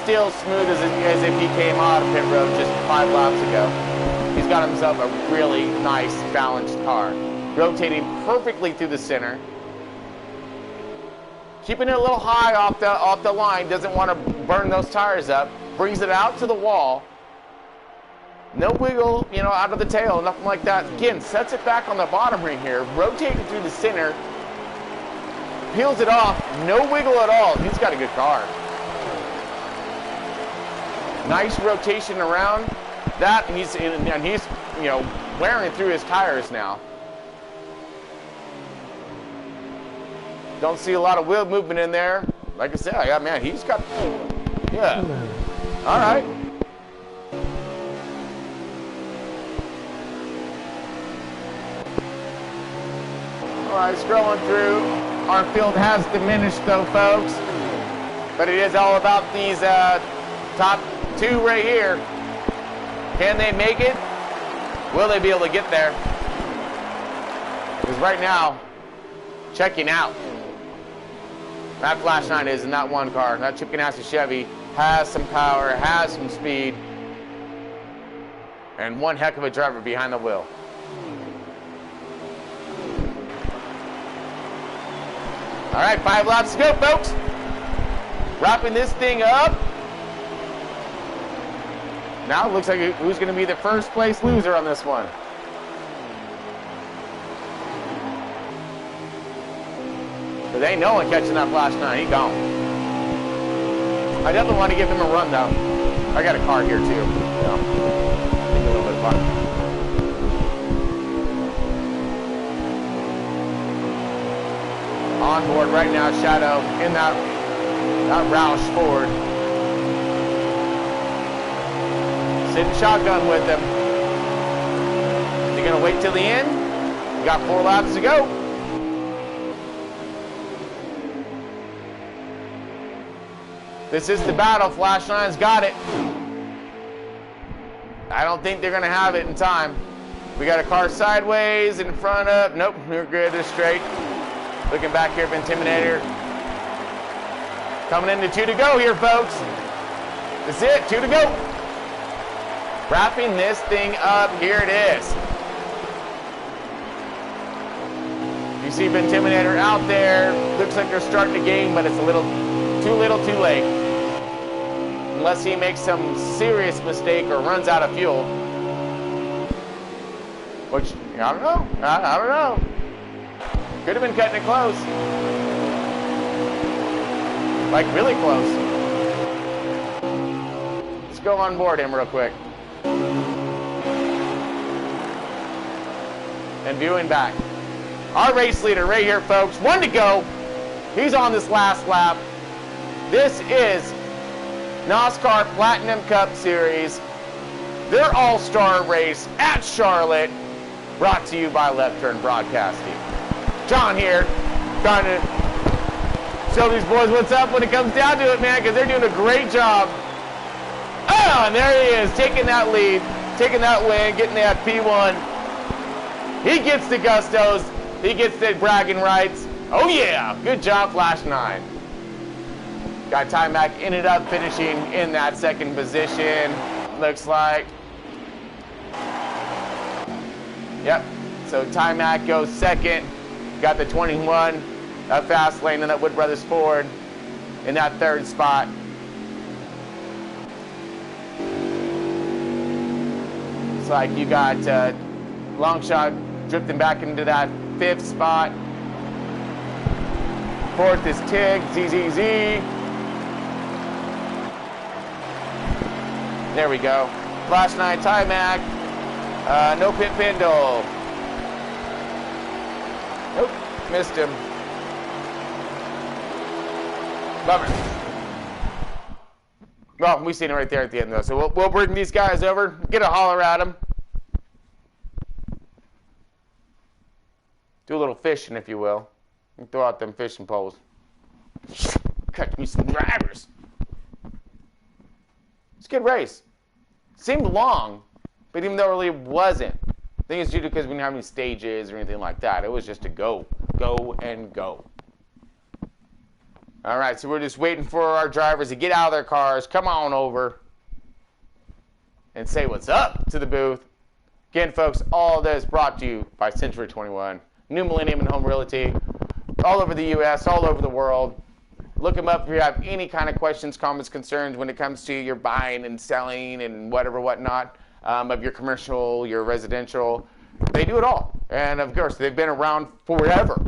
still smooth as if he came out of pit road just 5 laps ago. He's got himself a really nice, balanced car, rotating perfectly through the center, keeping it a little high off the line, doesn't want to burn those tires up, brings it out to the wall. No wiggle, you know, out of the tail, nothing like that. Again, sets it back on the bottom ring here, rotating through the center, peels it off, no wiggle at all. He's got a good car. Nice rotation around that, and he's you know, wearing through his tires now. Don't see a lot of wheel movement in there. Like I said, man, he's got, yeah. All right. All right, scrolling through. Our field has diminished though, folks. But it is all about these top 2 right here. Can they make it? Will they be able to get there? Because right now, checking out. That Flash 9 is in that one car. That Chip Ganassi Chevy has some power, has some speed, and one heck of a driver behind the wheel. All right, 5 laps to go, folks. Wrapping this thing up. Now it looks like who's going to be the first place loser on this one. Because ain't no one catching that Flash 9. He gone. I definitely want to give him a run, though. I got a car here, too. So, a little bit of fun. On board right now, Shadow in that Roush Ford. Sitting shotgun with him. Is he going to wait till the end? We got 4 laps to go. This is the battle. Flash 9's got it. I don't think they're going to have it in time. We got a car sideways, in front of. Nope, we're good. It's straight. Looking back here for Intimidator. Coming into 2 to go here, folks. That's it, 2 to go. Wrapping this thing up, here it is. You see Intimidator out there. Looks like they're starting the game, but it's a little too late. Unless he makes some serious mistake or runs out of fuel. Which, I don't know. I don't know. Could have been cutting it close. Like, really close. Let's go on board him real quick. And viewing back. Our race leader right here, folks. 1 to go. He's on this last lap. This is NOSSCAR Platinum Cup Series. Their all-star race at Charlotte. Brought to you by Left Turn Broadcasting. John here, trying to show these boys what's up when it comes down to it, man, because they're doing a great job. Oh, and there he is, taking that lead, taking that win, getting that P1. He gets the gustos. He gets the bragging rights. Oh, yeah. Good job, Flash 9. Got Timac ended up finishing in that 2nd position, looks like. Yep. So Timac goes 2nd. Got the 21 fast lane in that Wood Brothers Ford in that 3rd spot. Looks like you got Longshot drifting back into that 5th spot. 4th is Tig, ZZZ. There we go. Flash 9 Timac. No pit Pendle. Nope, missed him. Bummer. Well, we seen it right there at the end, though. So we'll bring these guys over, get a holler at them. Do a little fishing, if you will. And throw out them fishing poles. Catch me some drivers. It's a good race. Seemed long, but even though it really wasn't. I think it's due to because we didn't have any stages or anything like that. It was just a go and go. All right, so we're just waiting for our drivers to get out of their cars, come on over, and say what's up to the booth. Again, folks, all of this brought to you by Century 21, New Millennium and Home Realty, all over the U.S., all over the world. Look them up if you have any kind of questions, comments, concerns when it comes to your buying and selling and whatnot of your commercial, your residential. They do it all. And, of course, they've been around forever.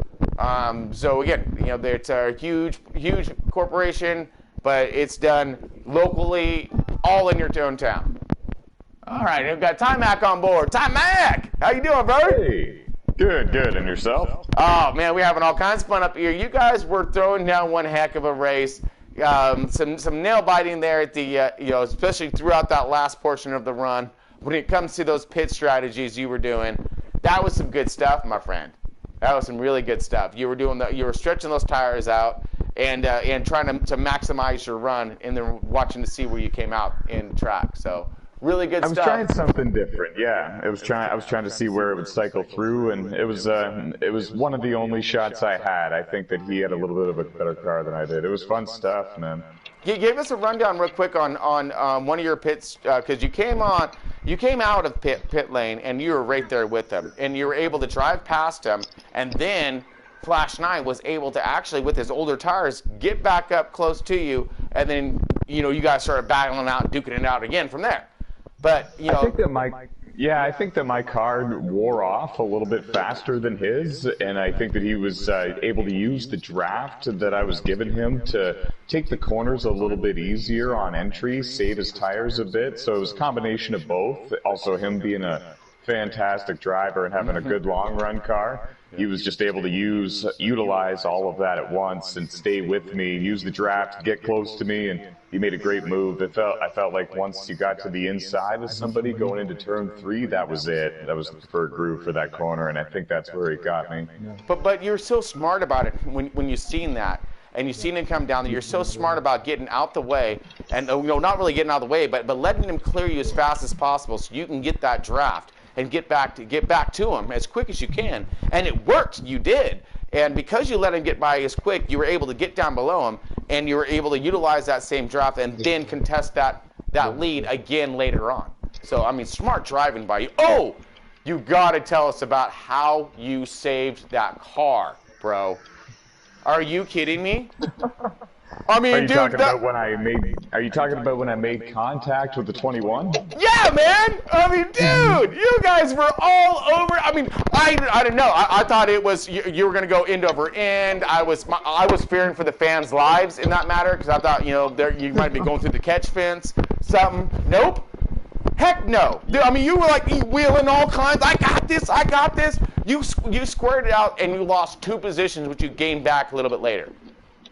So, again, it's a huge, huge corporation, but it's done locally, all in your own town. All right, we've got Ty Mac on board. Ty Mac, how you doing, bro? Hey, good. And yourself? Oh, man, we're having all kinds of fun up here. You guys were throwing down one heck of a race. Some nail biting there at the, especially throughout that last portion of the run. When it comes to those pit strategies you were doing, that was some good stuff, my friend. That was some really good stuff. You were stretching those tires out and trying to maximize your run, and then watching to see where you came out in track. So really good stuff. I was trying something different. Yeah, I was trying to see where it would cycle through, and it was one of the only shots I had. I think that he had a little bit of a better car than I did. It was fun stuff, man. Give us a rundown real quick on one of your pits, because you came out of pit lane and you were right there with him, and you were able to drive past him, and then Flash 9 was able to actually, with his older tires, get back up close to you, and then you guys started battling out, duking it out again from there. But I think that my car wore off a little bit faster than his, and I think that he was able to use the draft that I was giving him to take the corners a little bit easier on entry, save his tires a bit. So it was a combination of both. Also, him being a fantastic driver and having a good long run car, he was just able to utilize all of that at once and stay with me, use the draft, get close to me, and he made a great move. I felt like once you got to the inside of somebody going into turn 3, that was it. That was the preferred groove for that corner, and I think that's where he got me. But you're so smart about it when you seen that. And you seen him come down there. You're so smart about getting out the way, and not really getting out of the way, but letting him clear you as fast as possible so you can get that draft and get back to him as quick as you can. And it worked. You did. And because you let him get by as quick, you were able to get down below him, and you were able to utilize that same draft and then contest that lead again later on. So, I mean, smart driving by you. Oh, you got to tell us about how you saved that car, bro. Are you kidding me? I mean, Are you talking about when I made contact with the 21? Yeah, man. I mean, dude, you guys were all over. I mean, I didn't know. I thought it was you were gonna go end over end. I was fearing for the fans' lives in that matter, because I thought you might be going through the catch fence, something. Nope. Heck no. Dude, I mean, you were like wheeling all kinds. I got this. You squared it out, and you lost 2 positions, which you gained back a little bit later.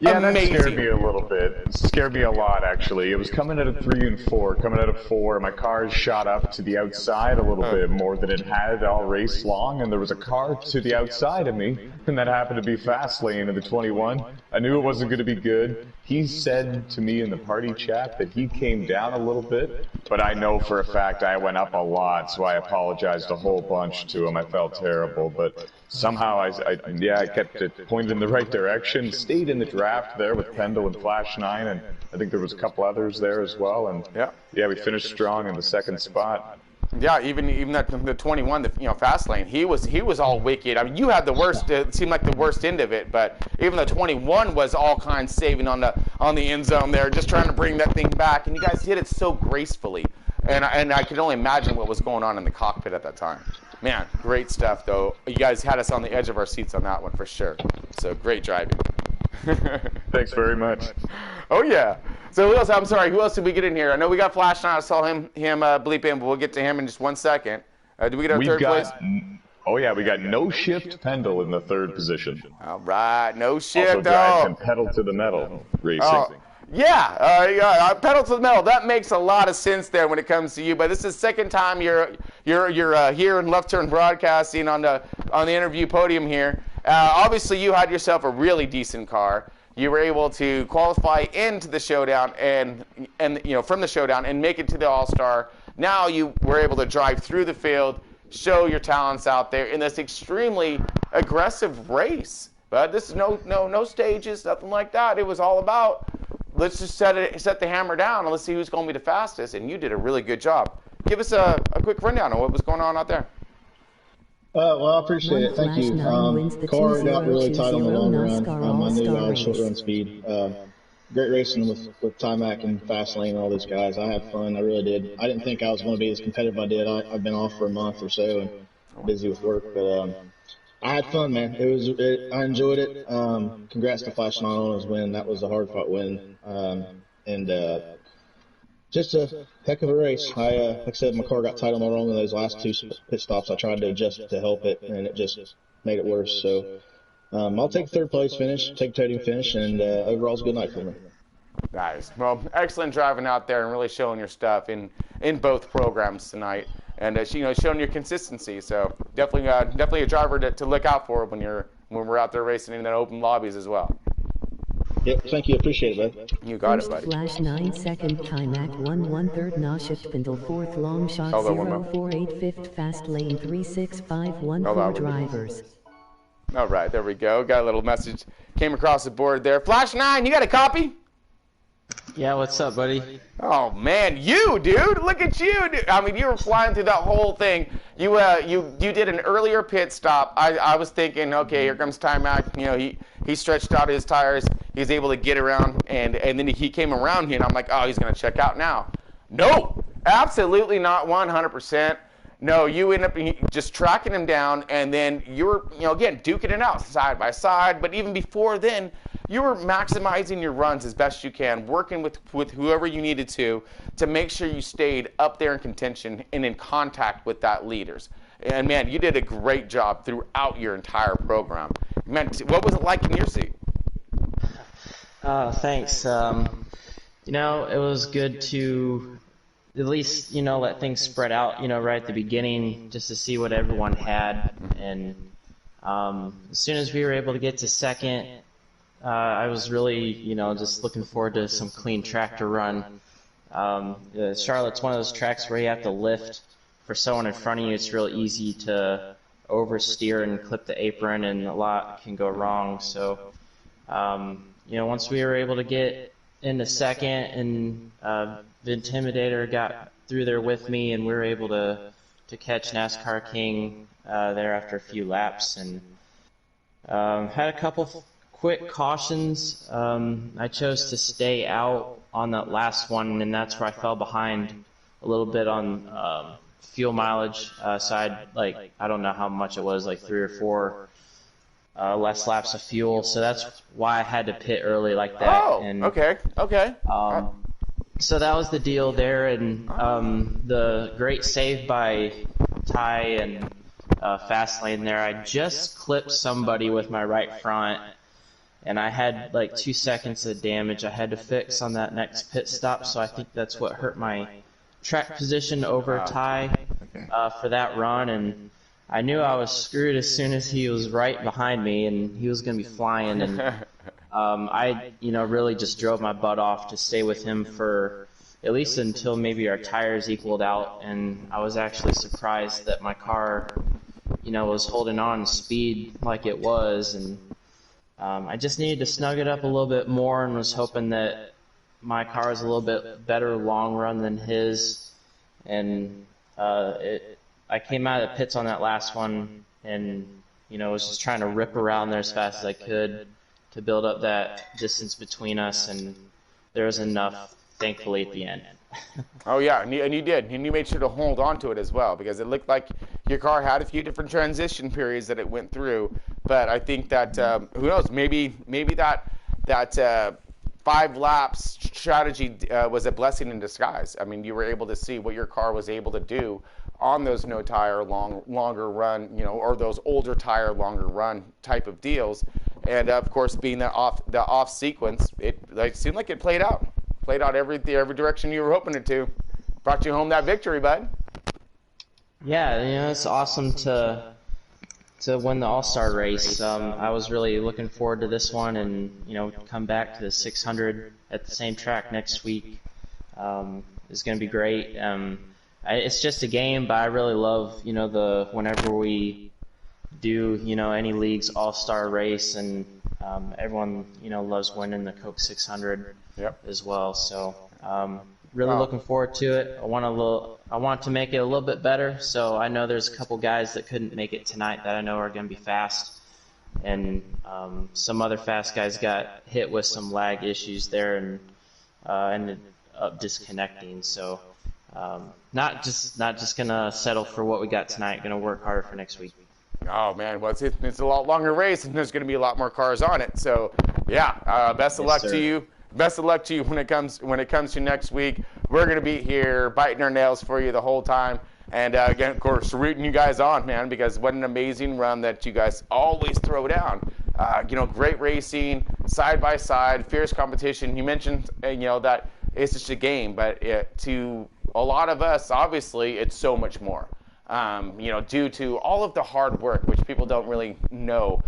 Yeah, Amazing. that scared me a little bit. It scared me a lot, actually. It was coming out of 3 and 4. Coming out of 4, my car shot up to the outside a little bit more than it had all race long, and there was a car to the outside of me, and that happened to be fast lane in the 21. I knew it wasn't going to be good. He said to me in the party chat that he came down a little bit, but I know for a fact I went up a lot, so I apologized a whole bunch to him. I felt terrible, but somehow I kept it pointed in the right direction, stayed in the draft there with Pendle and Flash 9, and I think there was a couple others there as well, and we finished strong in the 2nd spot. Yeah, even the 21, the fast lane, he was all wicked. I mean, you had the worst. It seemed like the worst end of it, but even the 21 was all kinds saving on the end zone there, just trying to bring that thing back. And you guys did it so gracefully, and I can only imagine what was going on in the cockpit at that time. Man, great stuff though. You guys had us on the edge of our seats on that one for sure. So great driving. Thanks very much. Oh yeah. So who else? I'm sorry. Who else did we get in here? I know we got Flash 9. I saw him bleep in, but we'll get to him in just 1 second. Did we get our third place? Oh yeah, we got No Shift Pendle in the 3rd position. All right, No Shift. Also drives and pedal to the metal racing. Yeah, pedal to the metal. That makes a lot of sense there when it comes to you. But this is the 2nd time you're here in Left Turn Broadcasting on the interview podium here. Obviously, you had yourself a really decent car. you were able to qualify into the showdown and from the showdown and make it to the All-Star. Now you were able to drive through the field, show your talents out there in this extremely aggressive race. But this is no stages, nothing like that. It was all about, let's just set the hammer down and let's see who's going to be the fastest. And you did a really good job. Give us a quick rundown on what was going on out there. Well, I appreciate it. Thank you. Car got really tight on the long run. I knew I had short run speed. Great racing with Ty-Mac and Fastlane and all those guys. I had fun. I really did. I didn't think I was going to be as competitive as I did. I've been off for a month or so and busy with work, but I had fun, man. I enjoyed it. Congrats to Flash 9 on his win. That was a hard fought win. Just a heck of a race. Like I said, my car got tight on the wrong in those last two pit stops. I tried to adjust to help it, and it just made it worse. So I'll take third place finish, take podium finish, and overall it's a good night for me. Nice. Well, excellent driving out there and really showing your stuff in both programs tonight, and showing your consistency. So definitely a driver to look out for when we're out there racing in the open lobbies as well. Yep, thank you. Appreciate it, bud. You got it, buddy. Flash 9-second Ty-Mac 1/3 Nosha Spindle 4th long shot 048 5th fast lane 36514 drivers. All right, there we go. Got a little message came across the board there. Flash 9, you got a copy? Yeah, what's up, buddy? Oh man, you dude, look at you. Dude. I mean, you were flying through that whole thing. You did an earlier pit stop. I was thinking, okay, here comes Ty-Mac. He stretched out his tires. He's able to get around, and then he came around here, and I'm like, oh, he's gonna check out now. No, absolutely not 100%. No, you end up just tracking him down, and then you were, again, duking it out side by side. But even before then, you were maximizing your runs as best you can, working with whoever you needed to make sure you stayed up there in contention and in contact with that leaders. And man, you did a great job throughout your entire program. Man, what was it like in your seat? Thanks. It was good to at least, let things spread out, right at the beginning, just to see what everyone had. And as soon as we were able to get to second, I was really, just looking forward to some clean track to run. Charlotte's one of those tracks where you have to lift for someone in front of you. It's real easy to oversteer and clip the apron, and a lot can go wrong. So, once we were able to get into second, and the Intimidator got through there with me, and we were able to catch NASCAR King there after a few laps, and had a couple quick cautions. I chose to stay out on that last one, and that's where I fell behind a little bit on fuel mileage side. Like, I don't know how much it was, like 3 or 4 less laps of fuel, so that's why I had to pit early like that. Oh, and, okay. So that was the deal there, and the great save by Ty and Fastlane there. I just clipped somebody with my right front, and I had like 2 seconds of damage I had to fix on that next pit stop, so I think that's what hurt my track position over Ty for that run, and I knew I was screwed as soon as he was right behind me, and he was going to be flying, and I really just drove my butt off to stay with him for at least until maybe our tires equaled out, and I was actually surprised that my car, was holding on speed like it was, and I just needed to snug it up a little bit more, and was hoping that my car was a little bit better long run than his, and I came out of the pits on that last one, and was just trying to rip around there as fast as I could to build up that distance between us, and there was enough, thankfully, at the end. Oh yeah, and you did, and you made sure to hold on to it as well, because it looked like your car had a few different transition periods that it went through. But I think that who knows, maybe that 5 laps strategy was a blessing in disguise. I mean, you were able to see what your car was able to do on those no tire longer run, or those older tire longer run type of deals. And of course, being the off sequence, it seemed like it played out every direction you were hoping it to. Brought you home that victory, bud. Yeah, it's awesome to to win the All-Star race. I was really looking forward to this one, and come back to the 600 at the same track next week is going to be great. It's just a game, but I really love whenever we do any league's All-Star race, and everyone loves winning the Coke 600 as well. So really looking forward to it. I want to make it a little bit better. So I know there's a couple guys that couldn't make it tonight that I know are going to be fast, and some other fast guys got hit with some lag issues there and ended up disconnecting. So not just gonna settle for what we got tonight. Gonna work harder for next week. Oh man, well it's a lot longer race, and there's going to be a lot more cars on it. So yeah, best of luck to you. Best of luck to you when it comes to next week. We're going to be here biting our nails for you the whole time. And again, of course, rooting you guys on, man, because what an amazing run that you guys always throw down. Great racing, side by side, fierce competition. You mentioned, that it's just a game, but to a lot of us, obviously, it's so much more. Due to all of the hard work, which people don't really know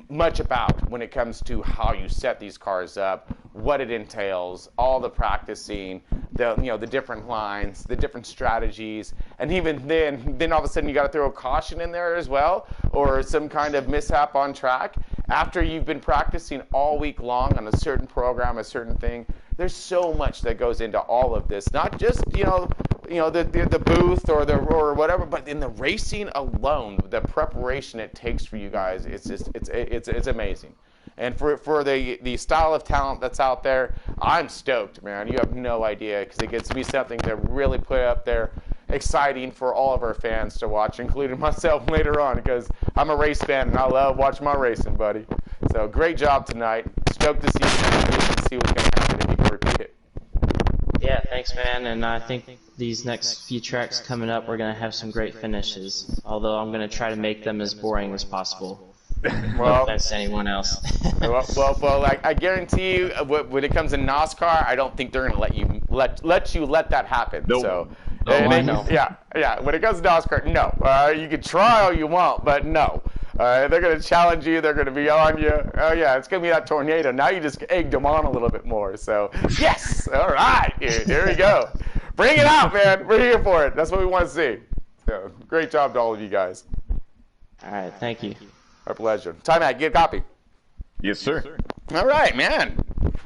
much about when it comes to how you set these cars up, what it entails, all the practicing, the different lines, the different strategies, and even then all of a sudden you got to throw a caution in there as well, or some kind of mishap on track after you've been practicing all week long on a certain program, a certain thing. There's so much that goes into all of this, not just the booth or whatever, but in the racing alone, the preparation it takes for you guys, it's amazing. And for the style of talent that's out there, I'm stoked, man. You have no idea, because it gets to be something to really put up there, exciting for all of our fans to watch, including myself later on, because I'm a race fan and I love watching my racing, buddy. So great job tonight. Stoked to see what's going to happen if you can repeat it. Yeah, thanks, man. And I think these next few tracks coming up, we're going to have some great finishes, although I'm going to try to make them as boring as possible. Well, that's anyone else. well, I guarantee you, when it comes to NOSSCAR, I don't think they're going to let you let that happen. Nope. So, I know. Yeah. When it comes to NOSSCAR, no. You can try all you want, but no. They're going to challenge you. They're going to be on you. Oh yeah, it's going to be that tornado. Now you just egged them on a little bit more. So yes, all right, here we go. Bring it out, man. We're here for it. That's what we want to see. So great job to all of you guys. All right, thank you. Our pleasure. Ty-Mac, get a copy. Yes, sir. All right, man.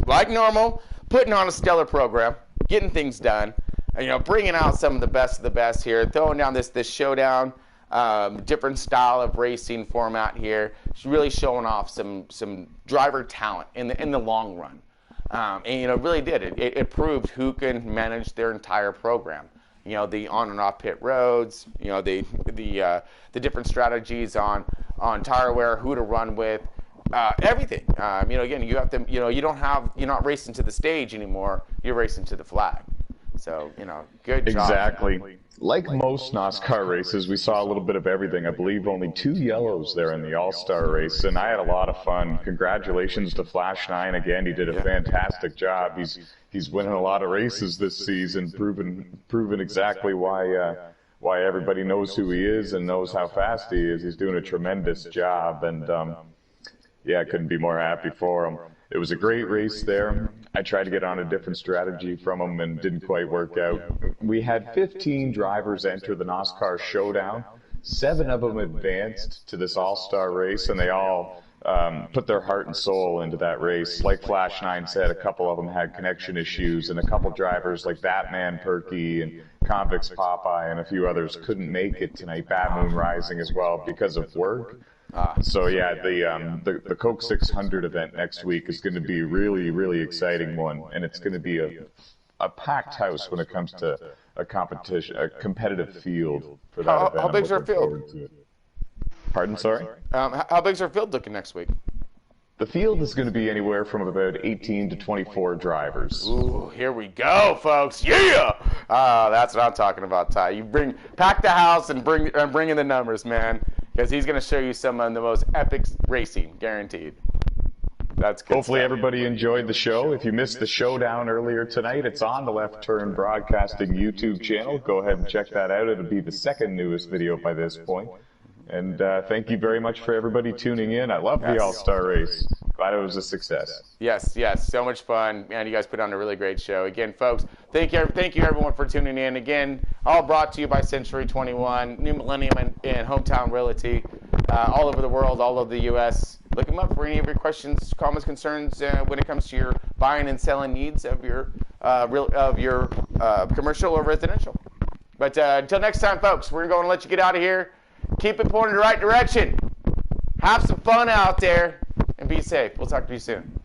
Like normal, putting on a stellar program, getting things done, and bringing out some of the best here, throwing down this showdown, different style of racing format here, really showing off some driver talent in the long run. And it really did. It proved who can manage their entire program. The on and off pit roads, the different strategies on tire wear, who to run with, everything. Again, you have to, you're not racing to the stage anymore. You're racing to the flag. So, good job. Exactly. Like most NASCAR races, we saw a little bit of everything. I believe only 2 yellows there in the All-Star race, and I had a lot of fun. Congratulations to Flash 9 again. He did a fantastic job. He's winning a lot of races this season, proven exactly why everybody knows who he is and knows how fast he is. He's doing a tremendous job, and I couldn't be more happy for him. It was a great race there. I tried to get on a different strategy from him and didn't quite work out. We had 15 drivers enter the NOSSCAR showdown. 7 of them advanced to this all-star race, and they all put their heart and soul into that race. Like Flash 9 said, a couple of them had connection issues, and a couple drivers like Batman Perky and Convicts Popeye and a few others couldn't make it tonight. Bad Moon Rising as well because of work. So yeah, the Coke 600 event next week is going to be a really, really exciting one, and it's going to be a packed house when it comes to a competitive field for that event. How big's our field? Pardon, sorry? How big's our field looking next week? The field is going to be anywhere from about 18 to 24 drivers. Ooh, here we go, folks. Yeah! That's what I'm talking about, Ty. You pack the house and bring in the numbers, man, because he's going to show you some of the most epic racing, guaranteed. That's good. Hopefully everybody enjoyed the show. If you missed the showdown earlier tonight, it's on the Left Turn Broadcasting YouTube channel. Go ahead and check that out. It'll be the second newest video by this point. And thank you very much for everybody tuning in. I love the All-Star race. Glad it was a success. Yes, so much fun. Man, you guys put on a really great show. Again, folks, thank you everyone for tuning in. Again, all brought to you by Century 21, New Millennium and Hometown Realty, all over the world, all over the U.S. Look them up for any of your questions, comments, concerns when it comes to your buying and selling needs of your commercial or residential. But until next time, folks, we're going to let you get out of here. Keep it pointed in the right direction. Have some fun out there and be safe. We'll talk to you soon.